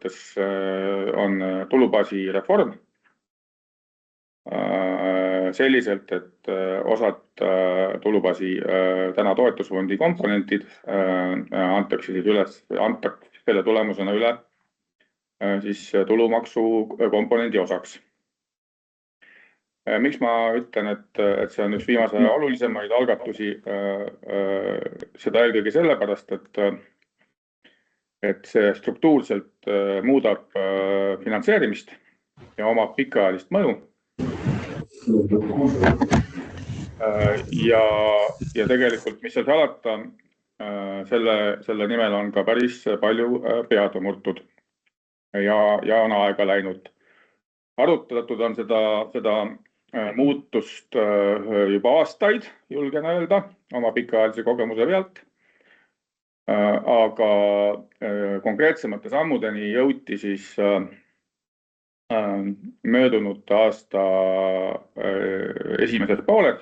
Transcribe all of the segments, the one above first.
mõttes on tulubaasi reform selliselt, et osad tulubaasi täna toetusfondi komponentid antakse selle tulemusena üle siis tulumaksu komponendi osaks. Miks ma ütlen, et see on üks viimase aja olulisemaid algatusi, seda eelkõige sellepärast, et see struktuurselt muudab finantseerimist ja omab pikaajalist mõju. Ja tegelikult, mis seal salata, selle nimel on ka päris palju pead murtud ja on aega läinud. Arutatud on seda muutust juba aastaid, julgen öelda, oma pikaajalise kogemuse pealt. Aga konkreetsemate sammudeni jõuti siis möödunud aasta esimesed pooled,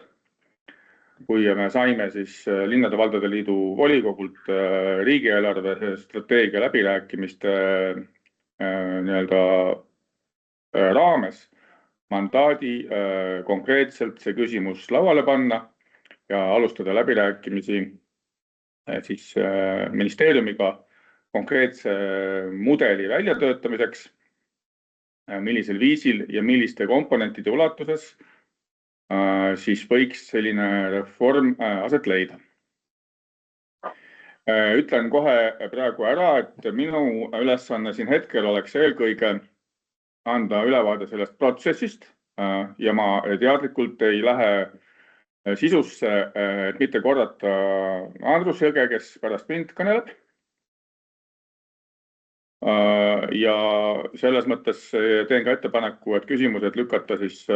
kui me saime siis Linnade ja Valdade Liidu volikogult riigieelarve strateegia läbirääkimiste raames mandaadi konkreetselt see küsimus lauale panna ja alustada läbirääkimisi siis ministeeriumiga konkreetse mudeli väljatöötamiseks, millisel viisil ja milliste komponentide ulatuses siis võiks selline reform aset leida. Ütlen kohe praegu ära, et minu ülesanne siin hetkel oleks eelkõige anda ülevaade sellest protsessist ja ma teadlikult ei lähe sisusse, et mitte korrata Andrus Jõge, kes pärast mind kõneleb. Ja selles mõttes teen ka ettepaneku, et küsimused lükata siis,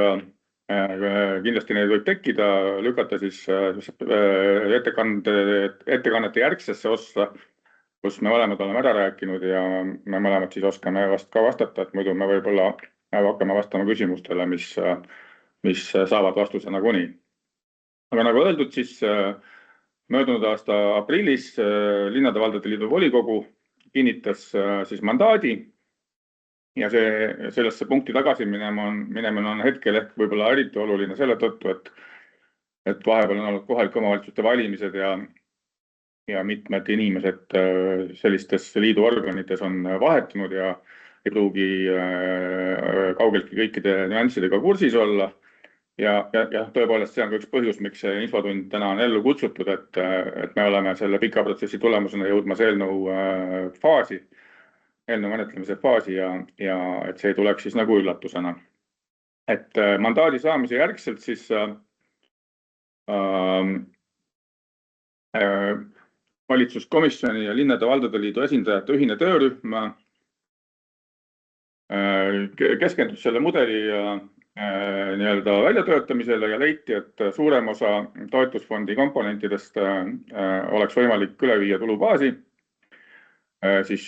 kindlasti neid võib tekkida, lükata siis ettekannete järgsesse ossa, kus me mõlemad oleme ära rääkinud ja me mõlemad siis oskame ka vastata, et muidu me võib-olla hakkame vastama küsimustele, mis saavad vastuse nagunii. Aga nagu öeldud, siis möödunud aasta aprillis Linnade ja Valdade Liidu volikogu kinnitas siis mandaadi ja sellesse punkti tagasi minemine on hetkel ehk võib-olla eriti oluline selle tõttu, et vahepeal on olnud kohalike omavalitsuste valimised ja mitmed inimesed sellistes liidu organites on vahetunud ja ei pruugi kaugeltki kõikide nüanssidega kursis olla. Ja tõepoolest see on ka üks põhjus, miks see infotund täna on ellu kutsutud, et me oleme selle pika protsessi tulemusena jõudmas eelnõu menetlemise faasi ja et see ei tuleks siis nagu üllatusena. Et mandaadi saamise järgselt siis valitsuskomisjoni ja Linnade ja Valdade Liidu esindajate ühine töörühm keskendus selle mudeli väljatöötamisele ja leiti, et suurem osa toetusfondi komponentidest oleks võimalik üle viia tulubaasi, siis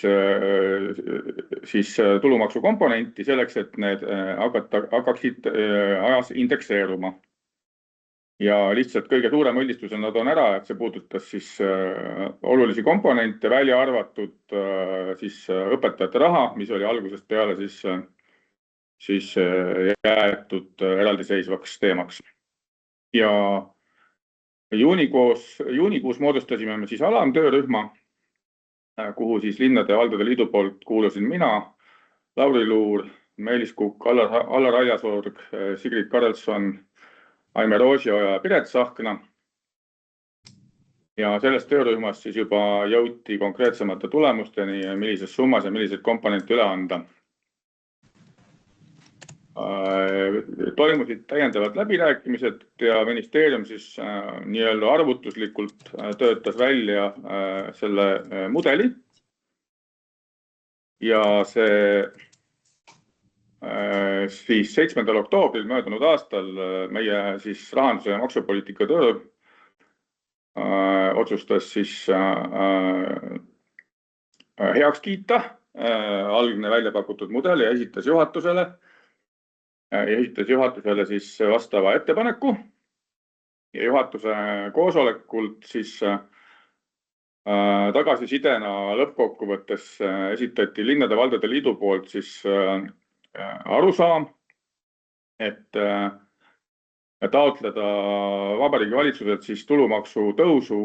tulumaksu komponenti selleks, et need hakkaksid ajas indekseeruma. Ja lihtsalt kõige suurem üldistusena toon ära, et see puudutas siis olulisi komponente, välja arvatud siis õpetajate raha, mis oli algusest peale siis jäetud eraldiseisvaks teemaks. Ja juunikuus moodustasime me siis alamtöörühma, kuhu siis Linnade ja Valdade Liidu poolt kuulusin mina, Lauri Luur, Meelis Kukk, Allar Aiasoorg, Sigrid Karelson, Aime Roosioja ja Piret Sahkna. Ja sellest töörühmast siis juba jõuti konkreetsemate tulemusteni, millises summas ja milliseid komponente üle anda. Toimusid täiendavad läbirääkimised ja ministeerium siis nii-öelda arvutuslikult töötas välja selle mudeli. Ja see siis 7. oktoobril möödunud aastal meie siis rahanduse ja maksupoliitika töö otsustas siis heaks kiita algne välja pakutud mudel ja esitas juhatusele siis vastava ettepaneku ja juhatuse koosolekult siis Tagasisidena lõppkokkuvõttes esitati Linnade-Valdade Liidu poolt siis arusaam, et taotleda Vabariigi Valitsuselt siis tulumaksu tõusu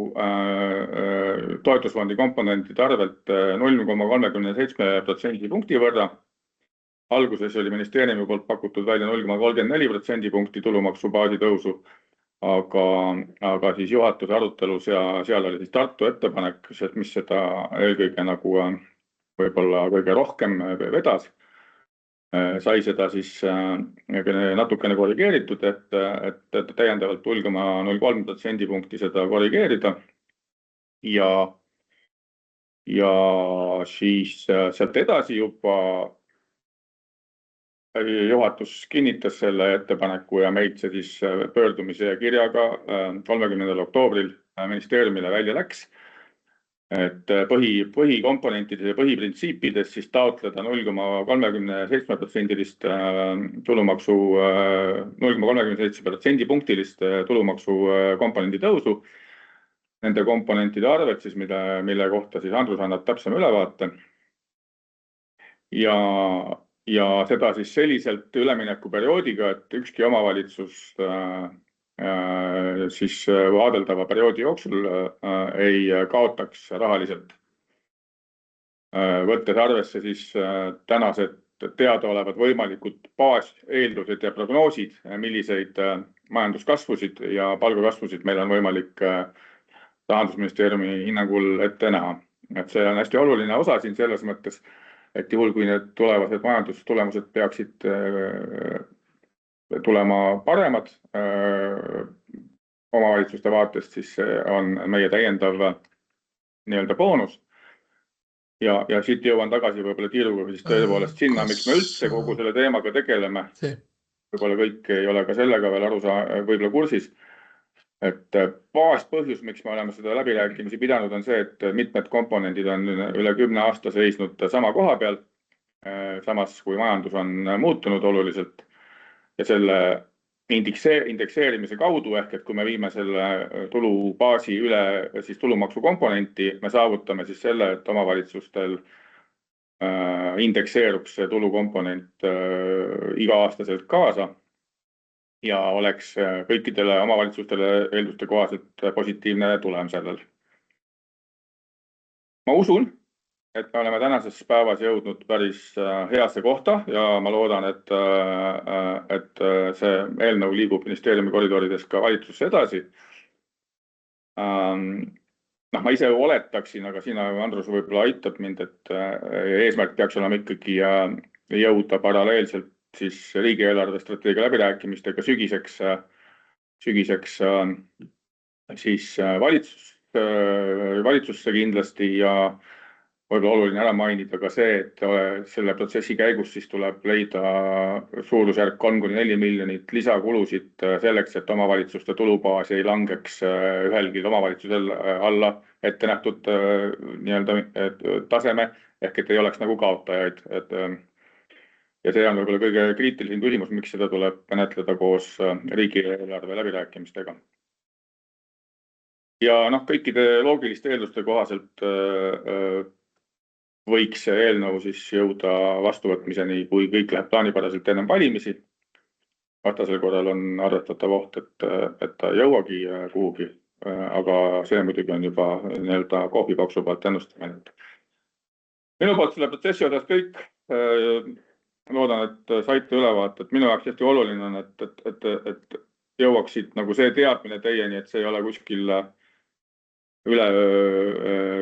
toetusfondi komponentide arvelt 0,37% punkti võrra. Alguses oli ministeeriumi poolt pakutud välja 0,34% punkti tulumaksubaasi tõusu, aga siis juhatuse arutelus ja seal oli siis Tartu ettepanek, mis seda eelkõige nagu võib-olla kõige rohkem vedas. Sai seda siis natukene korrigeeritud, et täiendavalt 0,03% punkti seda korrigeerida. Ja siis sealt edasi juba juhatus kinnitas selle ettepaneku ja meid see siis pöördumise ja kirjaga 30. oktoobril ministeeriumile välja läks, et põhikomponentides ja põhiprintsiipides siis taotleda 0,37% tulumaksu, 0,37% punktilist tulumaksu komponendi tõusu. Nende komponentide arved siis, mille kohta siis Andrus annab täpsema ülevaate. Ja seda siis selliselt üleminekuperioodiga, et ükski omavalitsus siis vaadeldava perioodi jooksul ei kaotaks rahaliselt. Võttes arvesse siis tänased teadaolevad võimalikud baaseeldused ja prognoosid, milliseid majanduskasvusid ja palgakasvusid meil on võimalik Rahandusministeeriumi hinnangul ette näha. Et see on hästi oluline osa siin selles mõttes, et juhul, kui need tulevased majandustulemused peaksid tulema paremad omavalitsuste vaatest, siis on meie täiendav nii-öelda boonus. Ja siit jõuan tagasi võib-olla tiiruga siis tõepoolest sinna, miks me üldse kogu selle teemaga tegeleme. Võib-olla kõik ei ole ka sellega veel võib-olla kursis. Et baaspõhjus, miks me oleme seda läbirääkimisi pidanud, on see, et mitmed komponendid on üle 10 aasta seisnud sama koha peal, samas kui majandus on muutunud oluliselt. Ja selle indekseerimise kaudu, ehk et kui me viime selle tulubaasi üle siis tulumaksu komponenti, me saavutame siis selle, et omavalitsustel indekseeruks see tulukomponent iga-aastaselt kaasa. Ja oleks kõikidele omavalitsustele eelduste kohaselt positiivne tulem sellel. Ma usun, et me oleme tänases päevas jõudnud päris heasse kohta ja ma loodan, et see eelnõu liigub ministeeriumi koridorides ka valitsusse edasi. Ma ise oletaksin, aga sina, Andrus, võib-olla aitab mind, et eesmärk peaks olema ikkagi jõuda paralleelselt siis riigieelarve strateegia läbirääkimistega sügiseks siis valitsusse kindlasti ja võib-olla oluline ära mainida ka see, et selle protsessi käigus siis tuleb leida suurusjärk 3–4 miljonit lisakulusid selleks, et omavalitsuste tulubaas ei langeks ühelgi omavalitsusel alla ette nähtud nii-öelda taseme, ehk et ei oleks nagu kaotajaid. Ja see on võib-olla kõige kriitilisem küsimus, miks seda tuleb menetleda koos riigieelarve läbirääkimistega. Ja kõikide loogiliste eelduste kohaselt võiks see eelnõu siis jõuda vastuvõtmiseni, kui kõik läheb plaanipäraselt ennem valimisi. Vastasel korral on arvestatav oht, et ta jõuagi kuhugi, aga see muidugi on juba nii-öelda kohvipaksu pealt ennustamine. Minu poolt selle protsessi osas kõik. Loodan, et saite ülevaate, et minu jaoks hästi oluline on, et jõuaksid nagu see teadmine teieni, et see ei ole kuskil üle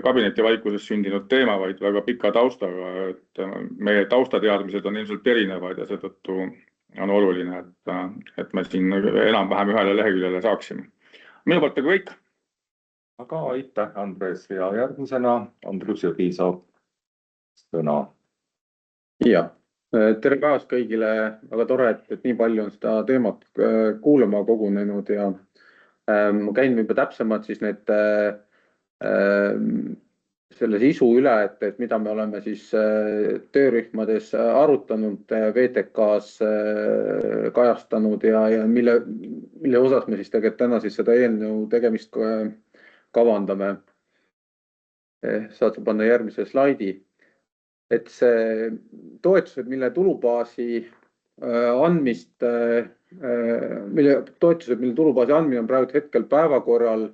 kabinetivaikuses sündinud teema, vaid väga pika taustaga, et meie taustateadmised on ilmselt erinevad ja seetõttu on oluline, et me siin enam-vähem ühele leheküljele saaksime. Minu poolt kõik. Aga aitäh, Andres, ja järgmisena Andrus Jõgi saab sõna. Ja. Tere päevast kõigile, väga tore, et nii palju on seda teemat kuulama kogunenud ja ma käin juba täpsemalt siis need selle sisu üle, et mida me oleme siis töörühmades arutanud, VTK-s kajastanud ja mille osas me siis tegelikult täna siis seda eelnõu tegemist kavandame. saad sa panna järgmise slaidi. Et see toetused, mille tulubaasi andmist, mille tulubaasi andmine on praegu hetkel päevakorral,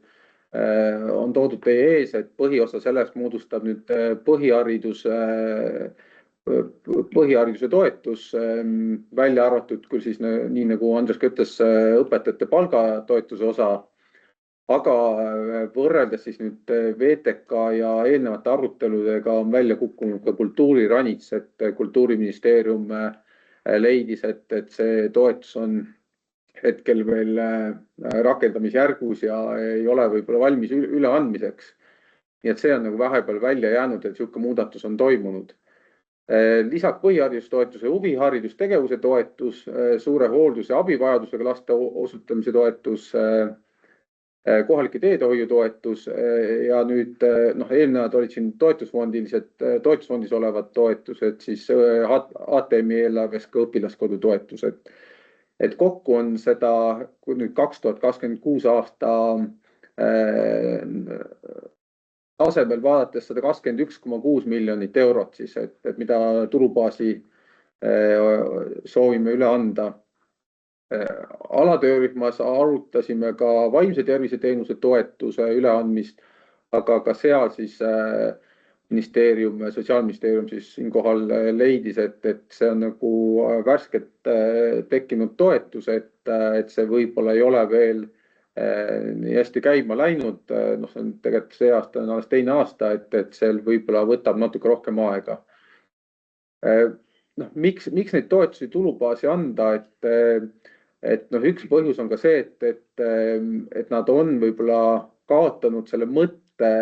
on toodud teie ees, et põhiosa sellest moodustab nüüd põhihariduse toetus, välja arvatud küll siis nii nagu Andres ka ütles, õpetajate palgatoetuse osa. Aga võrreldes siis nüüd VTK ja eelnevate aruteludega on välja kukkunud ka kultuuriranits, et Kultuuriministeerium leidis, et see toetus on hetkel veel rakendamisjärgus ja ei ole võib-olla valmis üleandmiseks. Nii et see on nagu vahepeal välja jäänud, et niisugune muudatus on toimunud. Lisaks põhiharidustoetuse huviharidustegevuse toetus, suure hooldus- ja abivajadusega laste osutamise toetus, kohalike teedehoiu toetus ja nüüd eelnevad olid siin toetusfondis olevad toetused, siis ATM-i eelarves ka õpilaskodu toetused. Et kokku on seda nüüd 2026 aasta tasemel vaadates 121,6 miljonit eurot siis, et mida tulubaasi soovime üle anda. Alatöörühmas arutasime ka vaimse tervise teenuse toetuse üleandmist, aga ka seal siis Sotsiaalministeerium siis siinkohal leidis, et see on nagu värskelt tekkinud toetus, et see võib-olla ei ole veel nii hästi käima läinud. See on tegelikult see aasta on alles teine aasta, et see võib-olla võtab natuke rohkem aega. Miks neid toetusi tulubaasi anda, et üks põhjus on ka see, et nad on võib-olla kaotanud selle mõtte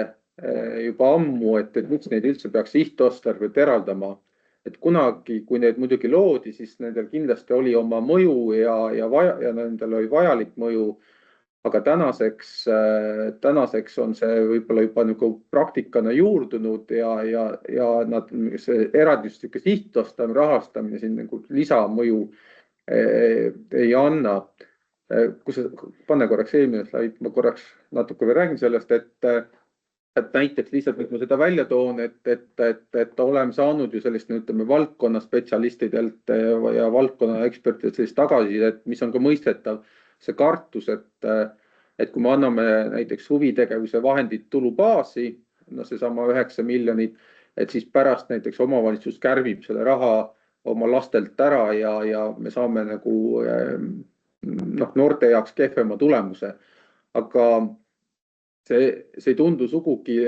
juba ammu, et miks neid üldse peaks sihtotstarbelt eraldama. Et kunagi, kui need muidugi loodi, siis nendel kindlasti oli oma mõju ja nendel oli vajalik mõju, aga tänaseks on see võib-olla juba nagu praktikana juurdunud ja nad see eraldislik sihtotstarbe rahastamine siin nagu lisamõju ei anna. Kui sa panne korraks eelmine slaid, ma korraks natuke veel räägin sellest, et näiteks lihtsalt ma seda välja toon, et oleme saanud ju sellist, ütleme, valdkonna spetsialistidelt ja valdkonna ekspertidelt sellist tagasisidet, mis on ka mõistetav, see kartus, et kui me anname näiteks huvitegevuse vahendid tulubaasi, seesama 9 miljonit, et siis pärast näiteks omavalitsus kärbib selle raha oma lastelt ära ja me saame nagu noorte jaoks kehvema tulemuse. Aga see ei tundu sugugi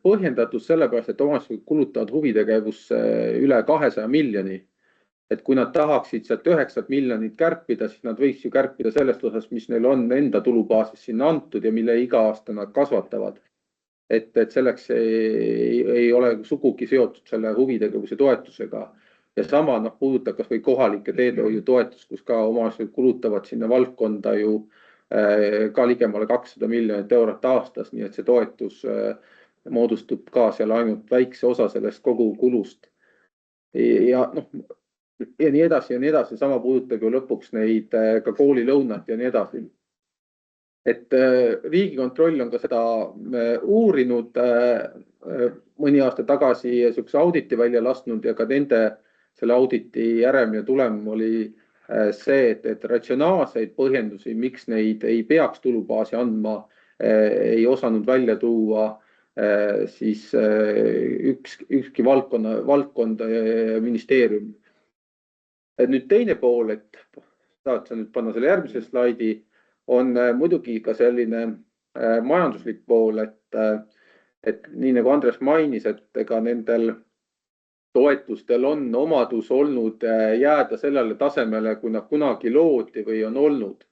põhjendatud sellepärast, et omavalitsused kulutavad huvitegevusse üle 200 miljoni. Et kui nad tahaksid sealt 9 miljonit kärpida, siis nad võiks ju kärpida sellest osas, mis neil on enda tulubaasis sinna antud ja mille iga aasta nad kasvatavad. Et selleks ei ole sugugi seotud selle huvitegevuse toetusega. Ja sama puudutab kas või kohalike teedehoiu toetus, kus ka omavalitsused kulutavad sinna valdkonda ju ka ligemale 200 miljonit eurot aastas, nii et see toetus moodustub ka seal ainult väikse osa sellest kogu kulust. Ja nii edasi ja nii edasi, sama puudutab ju lõpuks neid ka koolilõunat ja nii edasi. Et Riigikontroll on ka seda uurinud mõni aasta tagasi niisuguse auditi välja lasknud ja ka selle auditi järelmine tulem oli see, et ratsionaalseid põhjendusi, miks neid ei peaks tulubaasi andma, ei osanud välja tuua siis ükski valdkond ministeerium. Et nüüd teine pool, et saad sa nüüd panna selle järgmise slaidi, on muidugi ka selline majanduslik pool, et nii nagu Andres mainis, et ega nendel toetustel on omadus olnud jääda sellele tasemele, kui nad kunagi loodi või on olnud.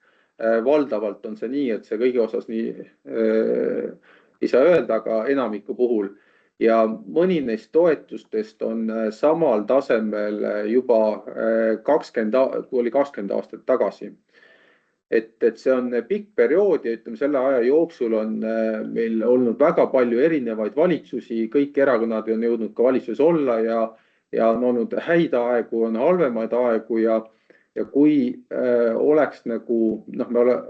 Valdavalt on see nii, et see kõigi osas nii ei saa öelda, aga enamiku puhul. Ja mõni neist toetustest on samal tasemel juba 20 aastat tagasi. Et see on pikk periood ja ütleme, selle aja jooksul on meil olnud väga palju erinevaid valitsusi, kõik erakonnad on jõudnud ka valitsuses olla ja on olnud häid aegu, on halvemaid aegu ja kui oleks nagu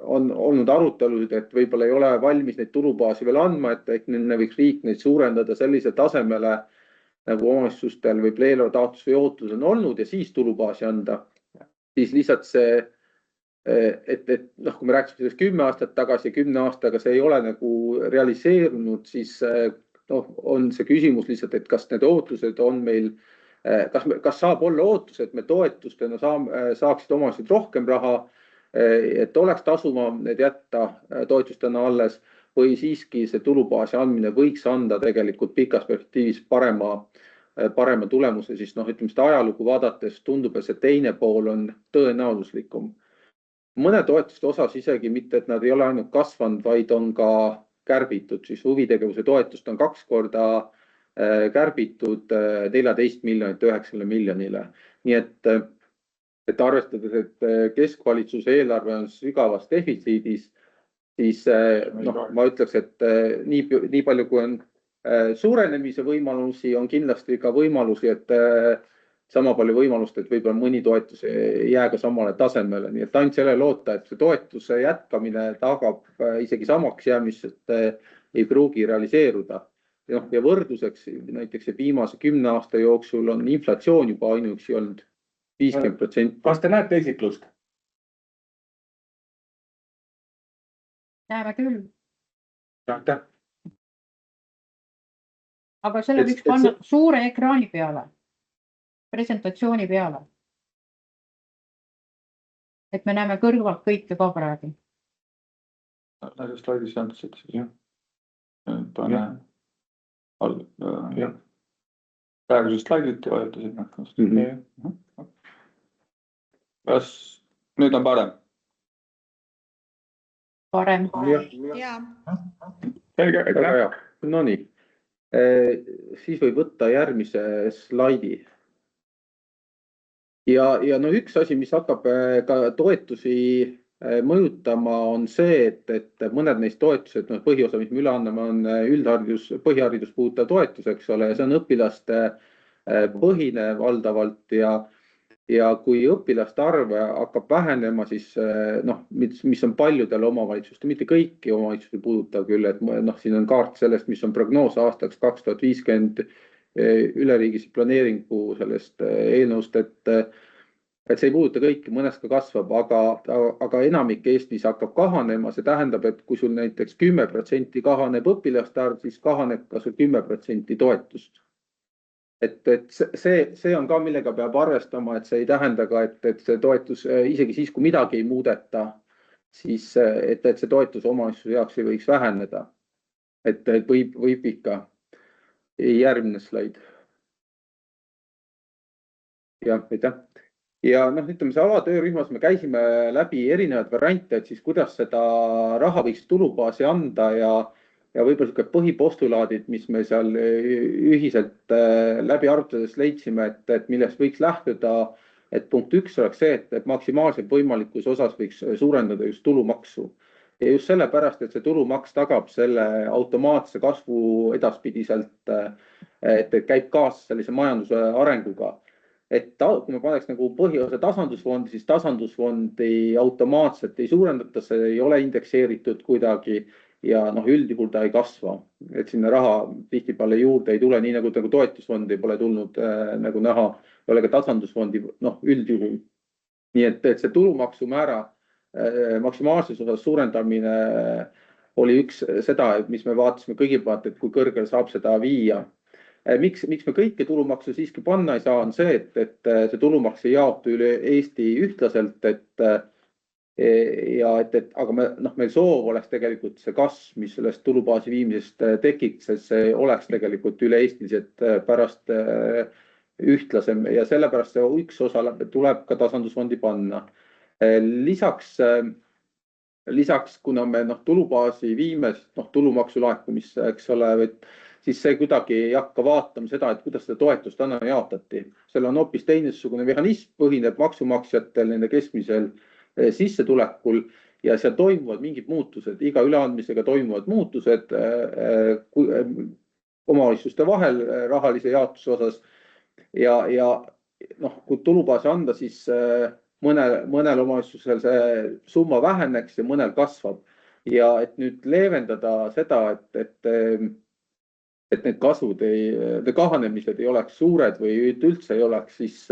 on olnud arutelusid, et võib-olla ei ole valmis neid tulubaasi veel andma, et võiks riik neid suurendada sellisele tasemele nagu omavalitsustel või eelarvetaotlus või ootus on olnud ja siis tulubaasi anda, siis lihtsalt see, et kui me rääkisime sellest 10 aastat tagasi ja 10 aastaga see ei ole nagu realiseerunud, siis on see küsimus lihtsalt, et kas need ootused on meil, kas saab olla ootus, et me toetustena saaksid omavalitsused rohkem raha, et oleks tasuvam need jätta toetustena alles või siiski see tulubaasi andmine võiks anda tegelikult pikas perspektiivis parema tulemuse, siis ütleme seda ajalugu vaadates tundub, et see teine pool on tõenäosuslikum. Mõne toetuste osas isegi mitte, et nad ei ole ainult kasvanud, vaid on ka kärbitud, siis huvitegevuse toetust on 2 korda kärbitud 14 miljonit 9 miljonile. Nii et arvestades, et keskvalitsuse eelarve on sügavas defitsiidis, siis ma ütleks, et nii palju kui on suurenemise võimalusi, on kindlasti ka võimalusi, et sama palju võimalust, et võib-olla mõni toetus ei jää ka samale tasemele. Nii et ainult selle loota, et see toetuse jätkamine tagab isegi samaks jäämist, ei pruugi realiseeruda. Ja võrdluseks näiteks viimase 10 aasta jooksul on inflatsioon juba ainuüksi olnud 50%. Kas te näete esitlust? Näeme küll. Aitäh. Aga selle võiks panna suure ekraani peale. Presentatsiooni peale. Et me näeme kõrvalt kõike ka praegu. Lähe slaidis jäänud, jah. Pane praegused slaidid ja vajutasid näkkast. Kas nüüd on parem? Parem. Selge, aitäh. No nii, siis võib võtta järgmise slaidi. Ja üks asi, mis hakkab ka toetusi mõjutama, on see, et mõned neist toetused, põhiosa, mis me üle anname, on põhiharidus puudutav toetus, eks ole, ja see on õpilaste põhine valdavalt ja kui õpilaste arv hakkab vähenema, siis mis on paljudel omavalitsustel, mitte kõiki omavalitsusi puudutav küll, et siin on kaart sellest, mis on prognoos aastaks 2050 üleriigilise planeeringu sellest eelnõust, et see ei puuduta kõiki, mõnest ka kasvab, aga enamik Eestis hakkab kahanema. See tähendab, et kui sul näiteks 10% kahaneb õpilaste arv, siis kahaneb ka sul 10% toetust. Et see on ka, millega peab arvestama, et see ei tähenda ka, et see toetus isegi siis, kui midagi ei muudeta, siis et see toetus omavalitsuse jaoks ei võiks väheneda. Et võib ikka. Järgmine slaid. Jah, aitäh. Ja ütleme, see avatöörühmas me käisime läbi erinevad variante, et siis kuidas seda raha võiks tulubaasi anda ja võib-olla põhipostulaadid, mis me seal ühiselt läbi arutades leidsime, et millest võiks lähtuda, et punkt 1 oleks see, et maksimaalselt võimalikus osas võiks suurendada just tulumaksu. Ja just sellepärast, et see tulumaks tagab selle automaatse kasvu edaspidiselt, et käib kaasa sellise majanduse arenguga. Et kui me paneks nagu põhiosa tasandusfondi, siis tasandusfondi automaatselt ei suurendata, see ei ole indekseeritud kuidagi ja üldjuhul ta ei kasva. Et sinna raha tihtipeale juurde ei tule, nii nagu toetusfondi pole tulnud nagu näha, ei ole ka tasandusfondi üldjuhul. Nii et see tulumaksumäära maksimaalses osas suurendamine oli üks seda, mis me vaatasime kõigepealt, et kui kõrgele saab seda viia. Miks me kõike tulumaksu siiski panna ei saa, on see, et see tulumaks ei jaotu üle Eesti ühtlaselt, aga meil soov oleks tegelikult see kasv, mis sellest tulubaasi viimisest tekiks, et see oleks tegelikult üle Eestiliselt pärast ühtlasem ja sellepärast see üks osa tuleb ka tasandusfondi panna. Lisaks, kuna me tulubaasi viime tulumaksu laekumisse, eks ole, siis see kuidagi ei hakka vaatama seda, et kuidas seda toetust täna jaotati. Seal on hoopis teistsugune mehhanism, põhineb maksumaksjatel, nende keskmisel sissetulekul ja seal toimuvad mingid muutused, iga üleandmisega toimuvad muutused omavalitsuste vahel rahalise jaotuse osas ja kui tulubaasi anda, siis mõnel omavalitsusel see summa väheneks ja mõnel kasvab. Ja et nüüd leevendada seda, et need kasvud kahanemised ei oleks suured või üldse ei oleks, siis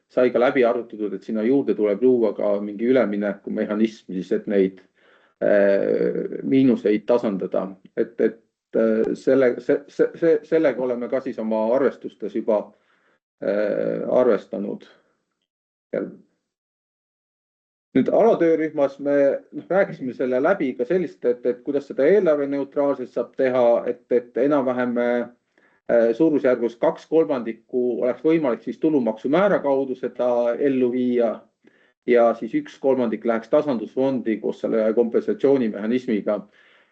sai ka läbi arvutatud, et sinna juurde tuleb luua ka mingi üleminekumehhanism, siis et neid miinuseid tasandada. Et sellega oleme ka siis oma arvestustes juba arvestanud. Nüüd alatöörühmas me rääkisime selle läbi ka sellist, et kuidas seda eelarve neutraalselt saab teha, et enam-vähem suurusjärgus 2/3 oleks võimalik siis tulumaksumäära kaudu seda ellu viia ja siis 1/3 läheks tasandusfondi koos selle kompensatsioonimehhanismiga.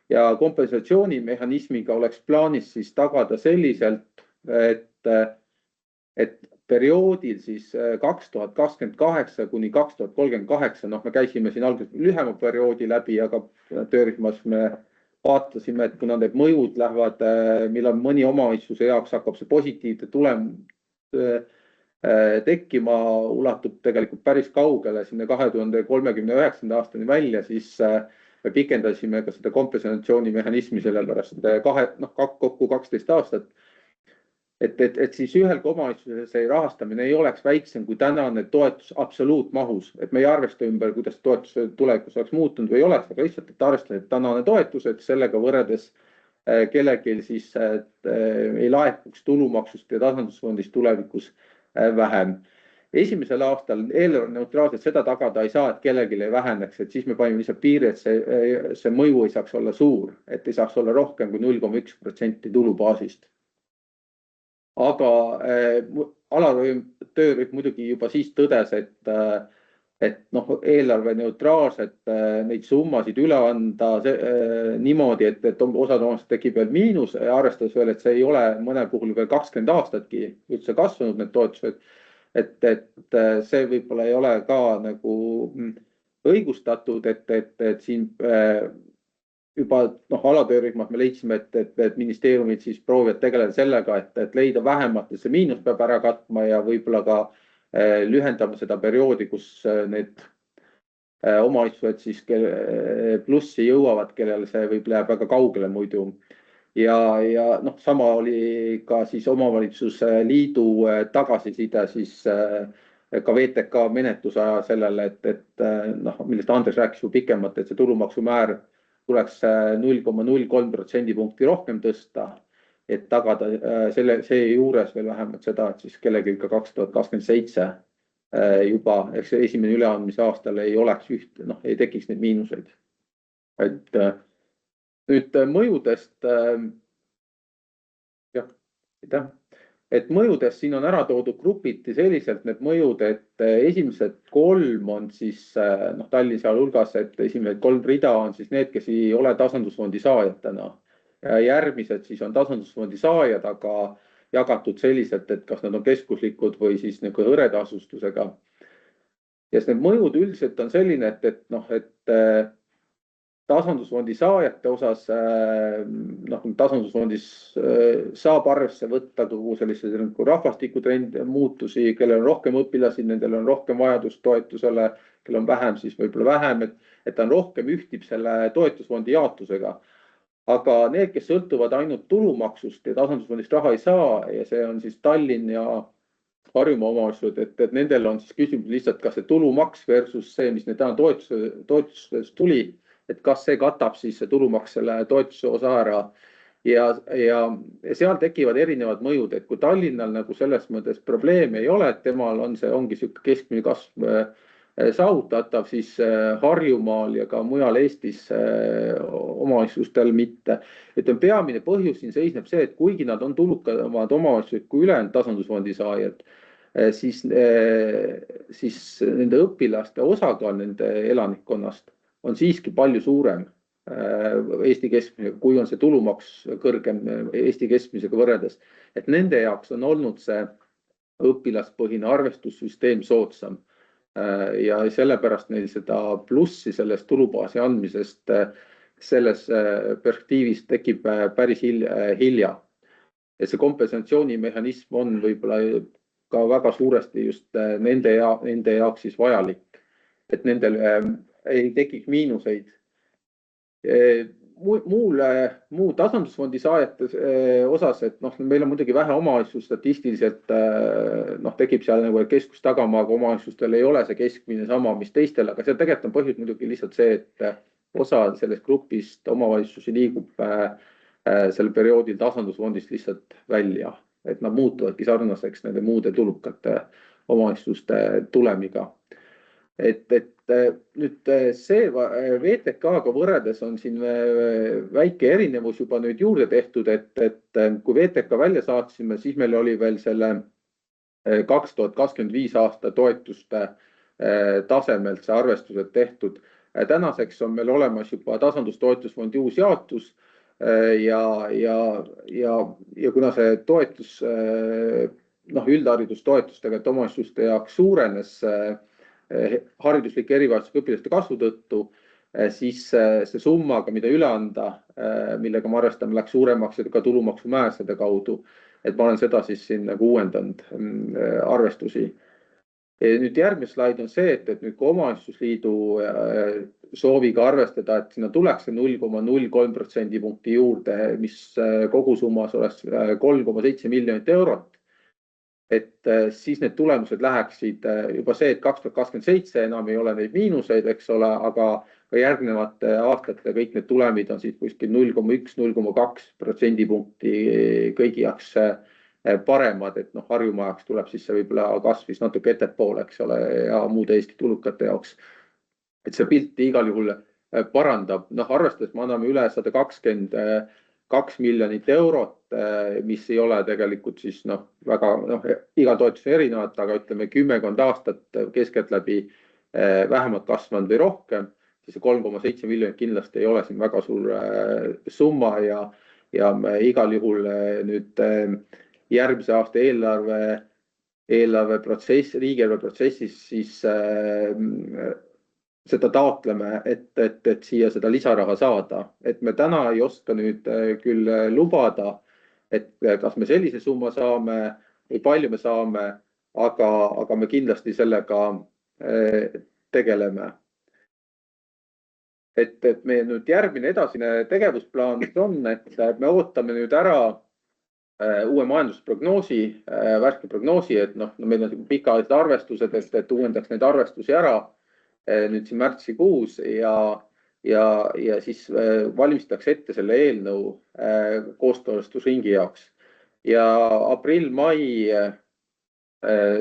Ja kompensatsioonimehhanismiga oleks plaanis siis tagada selliselt, et perioodil siis 2028 kuni 2038, me käisime siin alguses lühema perioodi läbi, aga töörühmas me vaatasime, et kuna need mõjud lähevad, millal mõni omavalitsuse jaoks hakkab see positiivne tulem tekkima, ulatub tegelikult päris kaugele sinna 2039. aastani välja, siis me pikendasime ka seda kompensatsioonimehhanismi sellepärast kokku 12 aastat. Et siis ühelgi omavalitsusel see rahastamine ei oleks väiksem kui tänane toetus absoluutmahus, et me ei arvesta ümber, kuidas toetus tulevikus oleks muutunud või ei oleks, aga lihtsalt, et arvestada, et tänane toetus, et sellega võrreldes kellelgi siis ei laekuks tulumaksust ja tasandusfondist tulevikus vähem. Esimesel aastal eelarve neutraalselt seda tagada ei saa, et kellelgi ei väheneks, et siis me panime lihtsalt piiri, et see mõju ei saaks olla suur, et ei saaks olla rohkem kui 0,1% tulubaasist. Aga alatöörühm muidugi juba siis tõdes, et eelarve neutraalselt neid summasid üle anda niimoodi, et osad omast tekib veel miinus ja arvestades veel, et see ei ole mõnel puhul veel 20 aastatki üldse kasvanud need toetused, et see võib-olla ei ole ka nagu õigustatud, et siin juba alatöörühmas me leidsime, et ministeeriumid siis proovivad tegeleda sellega, et leida vähemalt, et see miinus peab ära katma ja võib-olla ka lühendama seda perioodi, kus need omavalitsused siis plussi jõuavad, kellel see võib-olla jääb väga kaugele muidu. Ja sama oli ka siis omavalitsuse liidu tagasiside siis ka VTK menetluse ajal sellele, millest Andres rääkis ju pikemalt, et see tulumaksumäär tuleks 0,03% rohkem tõsta, et tagada see juures veel vähemalt seda, et siis kellelgi ka 2027 juba, eks see esimene üleandmise aastal ei oleks ei tekiks neid miinuseid. Et nüüd mõjudest, et mõjudest siin on ära toodud grupiti selliselt need mõjud, et esimesed 3 on siis Tallinn sealhulgas, et esimesed 3 rida on siis need, kes ei ole tasandusfondi saajad täna. Järgmised siis on tasandusfondi saajad, aga jagatud selliselt, et kas nad on keskuslikud või siis nagu hõreda asustusega. Ja need mõjud üldiselt on selline, et tasandusfondi saajate osas, tasandusfondis saab arvesse võtta kogu sellise rahvastikutrend muutusi, kellel on rohkem õpilasi, nendel on rohkem vajadust toetusele, kellel on vähem, siis võib-olla vähem, et ta on rohkem ühtib selle toetusfondi jaotusega. Aga need, kes sõltuvad ainult tulumaksust ja tasandusfondist raha ei saa ja see on siis Tallinn ja Harjumaa omavalitsused, et nendel on siis küsimus lihtsalt, kas see tulumaks versus see, mis need täna toetusest tuli, et kas see katab siis see tulumaks selle toetuse osa ära ja seal tekivad erinevad mõjud, et kui Tallinnal nagu selles mõttes probleemi ei ole, et temal on ongi sihuke keskmine kasv saavutatav, siis Harjumaal ja ka mujal Eestis omavalitsustel mitte. Et peamine põhjus siin seisneb see, et kuigi nad on tulukamad omavalitsused kui ülejäänud tasandusfondi saajad, siis nende õpilaste osakaal nende elanikkonnast on siiski palju suurem Eesti keskmisega, kui on see tulumaks kõrgem Eesti keskmisega võrreldes. Et nende jaoks on olnud see õpilaspõhine arvestussüsteem soodsam ja sellepärast neil seda plussi sellest tulubaasi andmisest selles perspektiivis tekib päris hilja. Et see kompensatsioonimehhanism on võib-olla ka väga suuresti just nende jaoks siis vajalik, et nendel ei tekiks miinuseid. Muu tasandusfondi saajate osas, et meil on muidugi vähe omavalitsus statistiliselt, tekib seal nagu keskus tagamaaga omavalitsustel ei ole see keskmine sama, mis teistel, aga see tegelikult on põhjus muidugi lihtsalt see, et osa sellest grupist omavalitsusi liigub sel perioodil tasandusfondist lihtsalt välja, et nad muutuvadki sarnaseks nende muude tulukate omavalitsuste tulemiga. Et nüüd see VTK-ga võrreldes on siin väike erinevus juba nüüd juurde tehtud, et kui VTK välja saatsime, siis meil oli veel selle 2025 aasta toetuste tasemelt see arvestused tehtud. Tänaseks on meil olemas juba tasandustoetusfondi uus jaotus ja kuna see toetus, üldharidustoetus tegelikult omavalitsuste jaoks suurenes hariduslike erivajadusega õpilaste kasvu tõttu, siis see summaga, mida üle anda, millega me arvestame, läks suuremaks ka tulumaksumäärsade kaudu. Et ma olen seda siis siin nagu uuendanud arvestusi. Nüüd järgmine slaid on see, et nüüd kui omavalitsusliidu sooviga arvestada, et sinna tuleks 0,03% punkti juurde, mis kogusummas oleks 3,7 miljonit eurot. Et siis need tulemused läheksid juba see, et 2027 enam ei ole neid miinuseid, eks ole, aga ka järgnevate aastate kõik need tulemid on siis kuskil 0,1–0,2% punkti kõigi jaoks paremad, et Harjumaa jaoks tuleb siis see võib-olla kasvis natuke ettepoole, eks ole, ja muude Eesti tulukate jaoks. Et see pilti igal juhul parandab, arvestades me anname üle 122 miljonit eurot, mis ei ole tegelikult siis väga, iga toetus on erinevad, aga ütleme 10 aastat keskeltläbi vähemalt kasvanud või rohkem, siis 3,7 miljonit kindlasti ei ole siin väga suur summa ja me igal juhul nüüd järgmise aasta riigieelarve protsessis siis seda taotleme, et siia seda lisaraha saada. Et me täna ei oska nüüd küll lubada, et kas me sellise summa saame või palju me saame, aga me kindlasti sellega tegeleme. Et me nüüd järgmine edasine tegevusplaan on, et me ootame nüüd ära uue majandusprognoosi, värske prognoosi, et meil on pikaajalised arvestused, et uuendaks neid arvestusi ära nüüd siin märtsikuus ja siis valmistatakse ette selle eelnõu kooskõlastusringi jaoks. Ja aprill-mai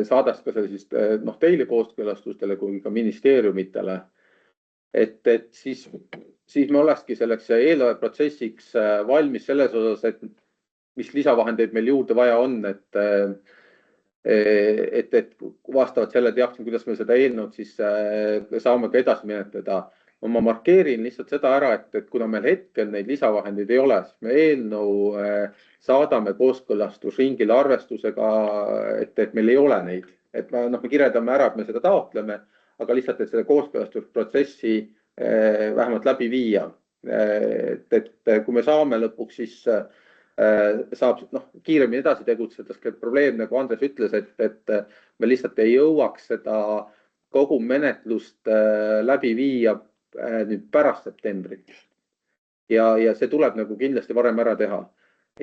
saadaks ka see siis teile kooskõlastustele kui ka ministeeriumitele. Et siis me olekski selleks eelarveprotsessiks valmis selles osas, et mis lisavahendeid meil juurde vaja on, et vastavalt selle teaksime, kuidas me seda eelnõud siis saame ka edasi menetleda. Ma markeerin lihtsalt seda ära, et kuna meil hetkel neid lisavahendeid ei ole, siis me eelnõu saadame kooskõlastusringile arvestusega, et meil ei ole neid. Et me kirjeldame ära, et me seda taotleme, aga lihtsalt, et selle kooskõlastusprotsessi vähemalt läbi viia. Et kui me saame lõpuks, siis saab kiiremini edasi tegutsedes, probleem, nagu Andres ütles, et me lihtsalt ei jõuaks seda kogu menetlust läbi viia nüüd pärast septembrit. Ja see tuleb nagu kindlasti varem ära teha.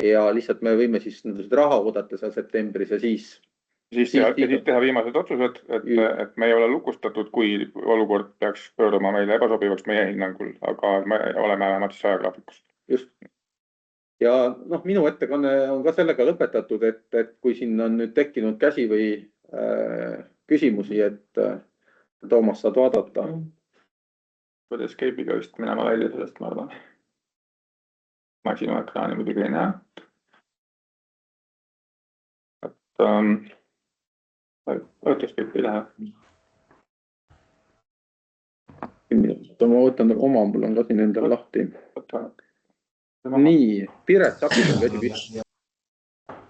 Ja lihtsalt me võime siis raha oodata seal septembris ja siis teha viimased otsused, et me ei ole lukustatud, kui olukord peaks pöörduma meile ebasobivaks meie hinnangul, aga me oleme vähemalt siis ajagraafikus. Just. Ja minu ettekanne on ka sellega lõpetatud, et kui siin on nüüd tekkinud käsi või küsimusi, et Toomas saad vaadata. Pead Escape'iga vist minema välja sellest, ma arvan. Ma sinu ekraani muidugi ei näe. Escape ei lähe. Ma võtan oma, mul on ka siin endal lahti. Nii, Piret, saab käsi.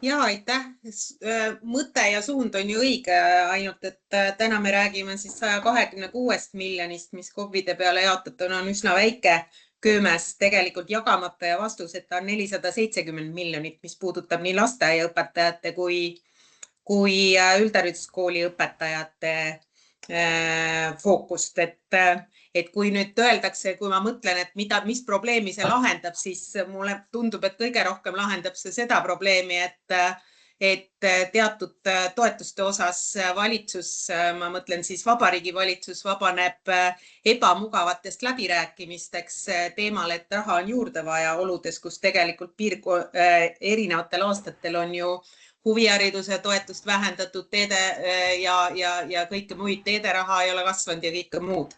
Ja, aitäh. Mõte ja suund on ju õige, ainult et täna me räägime siis 126 miljonist, mis KOV-ide peale jaotatuna on üsna väike köömes, tegelikult jagamata ja vastus, et on 470 miljonit, mis puudutab nii lasteaiaõpetajate kui kui üldhariduskooli õpetajate fookust, et kui nüüd öeldakse, kui ma mõtlen, et mis probleemi see lahendab, siis mulle tundub, et kõige rohkem lahendab see seda probleemi, et teatud toetuste osas valitsus, ma mõtlen siis Vabariigi Valitsus, vabaneb ebamugavatest läbirääkimisteks teemal, et raha on juurde vaja oludes, kus tegelikult erinevatel aastatel on ju huvihariduse toetust vähendatud, teede ja kõike muid, teederaha ei ole kasvanud ja kõike muud.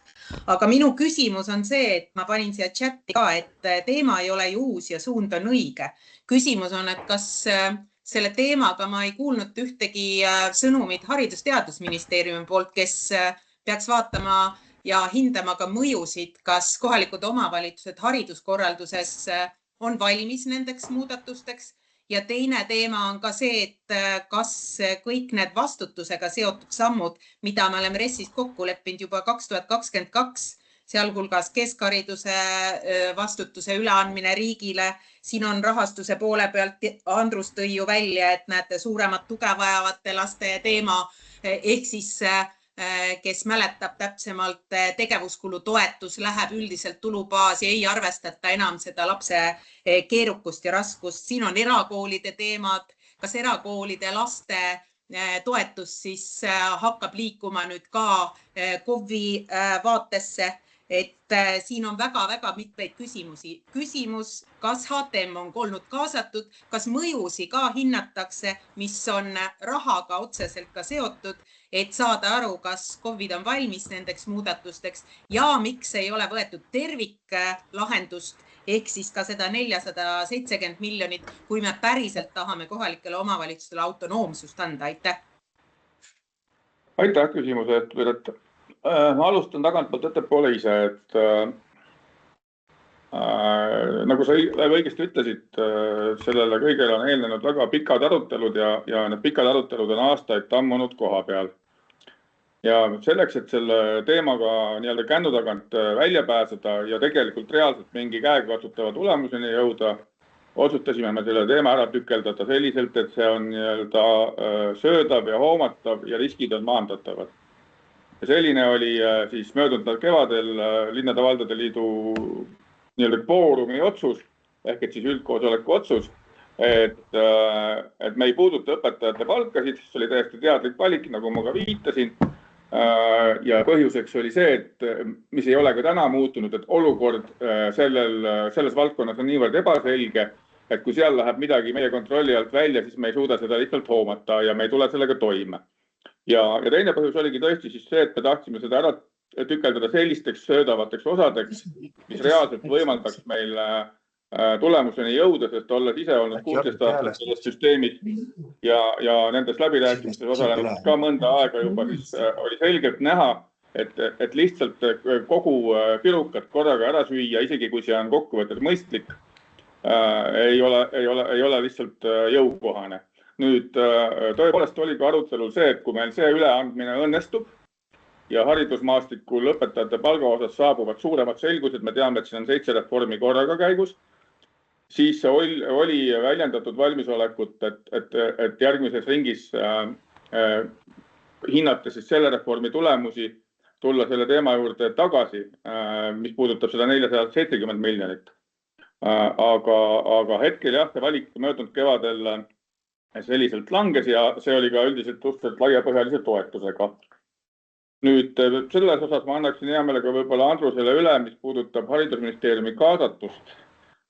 Aga minu küsimus on see, et ma panin siia chati ka, et teema ei ole ju uus ja suund on õige. Küsimus on, et kas selle teemaga ma ei kuulnud ühtegi sõnumit Haridus-Teadusministeeriumi poolt, kes peaks vaatama ja hindama ka mõjusid, kas kohalikud omavalitsused hariduskorralduses on valmis nendeks muudatusteks. Ja teine teema on ka see, et kas kõik need vastutusega seotud sammud, mida me oleme RES-ist kokku leppinud juba 2022, sealhulgas keskhariduse vastutuse üleandmine riigile, siin on rahastuse poole pealt, Andrus tõi ju välja, et näete suuremat tuge vajavate laste teema, ehk siis kes mäletab täpsemalt, tegevuskulu toetus läheb üldiselt tulubaasi, ei arvestata enam seda lapse keerukust ja raskust. Siin on erakoolide teemad, kas erakoolide laste toetus siis hakkab liikuma nüüd ka KOV-i vaatesse, et siin on väga-väga mitmeid küsimusi. Küsimus, kas HTM on olnud kaasatud, kas mõjusi ka hinnatakse, mis on rahaga otseselt ka seotud, et saada aru, kas KOV-id on valmis nendeks muudatusteks ja miks ei ole võetud terviklahendust, ehk siis ka seda 470 miljonit, kui me päriselt tahame kohalikele omavalitsustele autonoomsust anda. Aitäh! Aitäh küsimuse, et ma alustan tagantpoolt ettepoole ise, et nagu sa õigesti ütlesid, sellele kõigele on eelnenud väga pikad arutelud ja need pikad arutelud on aastaid tammunud koha peal. Ja selleks, et selle teemaga nii-öelda kännu tagant välja pääseda ja tegelikult reaalselt mingi käegakatsutava tulemuseni jõuda, otsustasime me selle teema ära tükeldada selliselt, et see on nii-öelda söödav ja hoomatav ja riskid on maandatavad. Ja selline oli siis möödunud kevadel Linnade Valdade Liidu nii-öelda kvoorumi otsus, ehk et siis üldkoosoleku otsus, et me ei puuduta õpetajate palkasid, see oli täiesti teadlik valik, nagu ma ka viitasin. Ja põhjuseks oli see, et mis ei ole ka täna muutunud, et olukord selles valdkonnas on niivõrd ebaselge, et kui seal läheb midagi meie kontrolli alt välja, siis me ei suuda seda lihtsalt hoomata ja me ei tule sellega toime. Ja teine põhjus oligi tõesti siis see, et me tahtsime seda ära tükeldada sellisteks söödavateks osadeks, mis reaalselt võimaldaks meil tulemuseni jõuda, sest olles ise olnud 16 aastat selles süsteemis ja nendes läbirääkimistes osalenud ka mõnda aega juba, siis oli selgelt näha, et lihtsalt kogu pirukat korraga ära süüa, isegi kui see on kokkuvõttes mõistlik, ei ole lihtsalt jõukohane. Nüüd tõepoolest oli ka arutelul see, et kui meil see üleandmine õnnestub ja haridusmaastikul õpetajate palga osas saabuvad suuremad selgused, me teame, et siin on 7 reformi korraga käigus, siis oli väljendatud valmisolekut, et järgmises ringis hinnata siis selle reformi tulemusi, tulla selle teema juurde tagasi, mis puudutab seda 470 miljonit. Aga hetkel jah, see valik möödunud kevadel selliselt langes ja see oli ka üldiselt suhteliselt laiapõhjalise toetusega. Nüüd selles osas ma annaksin hea meelega võib-olla Andrusele üle, mis puudutab Haridusministeeriumi kaasatust.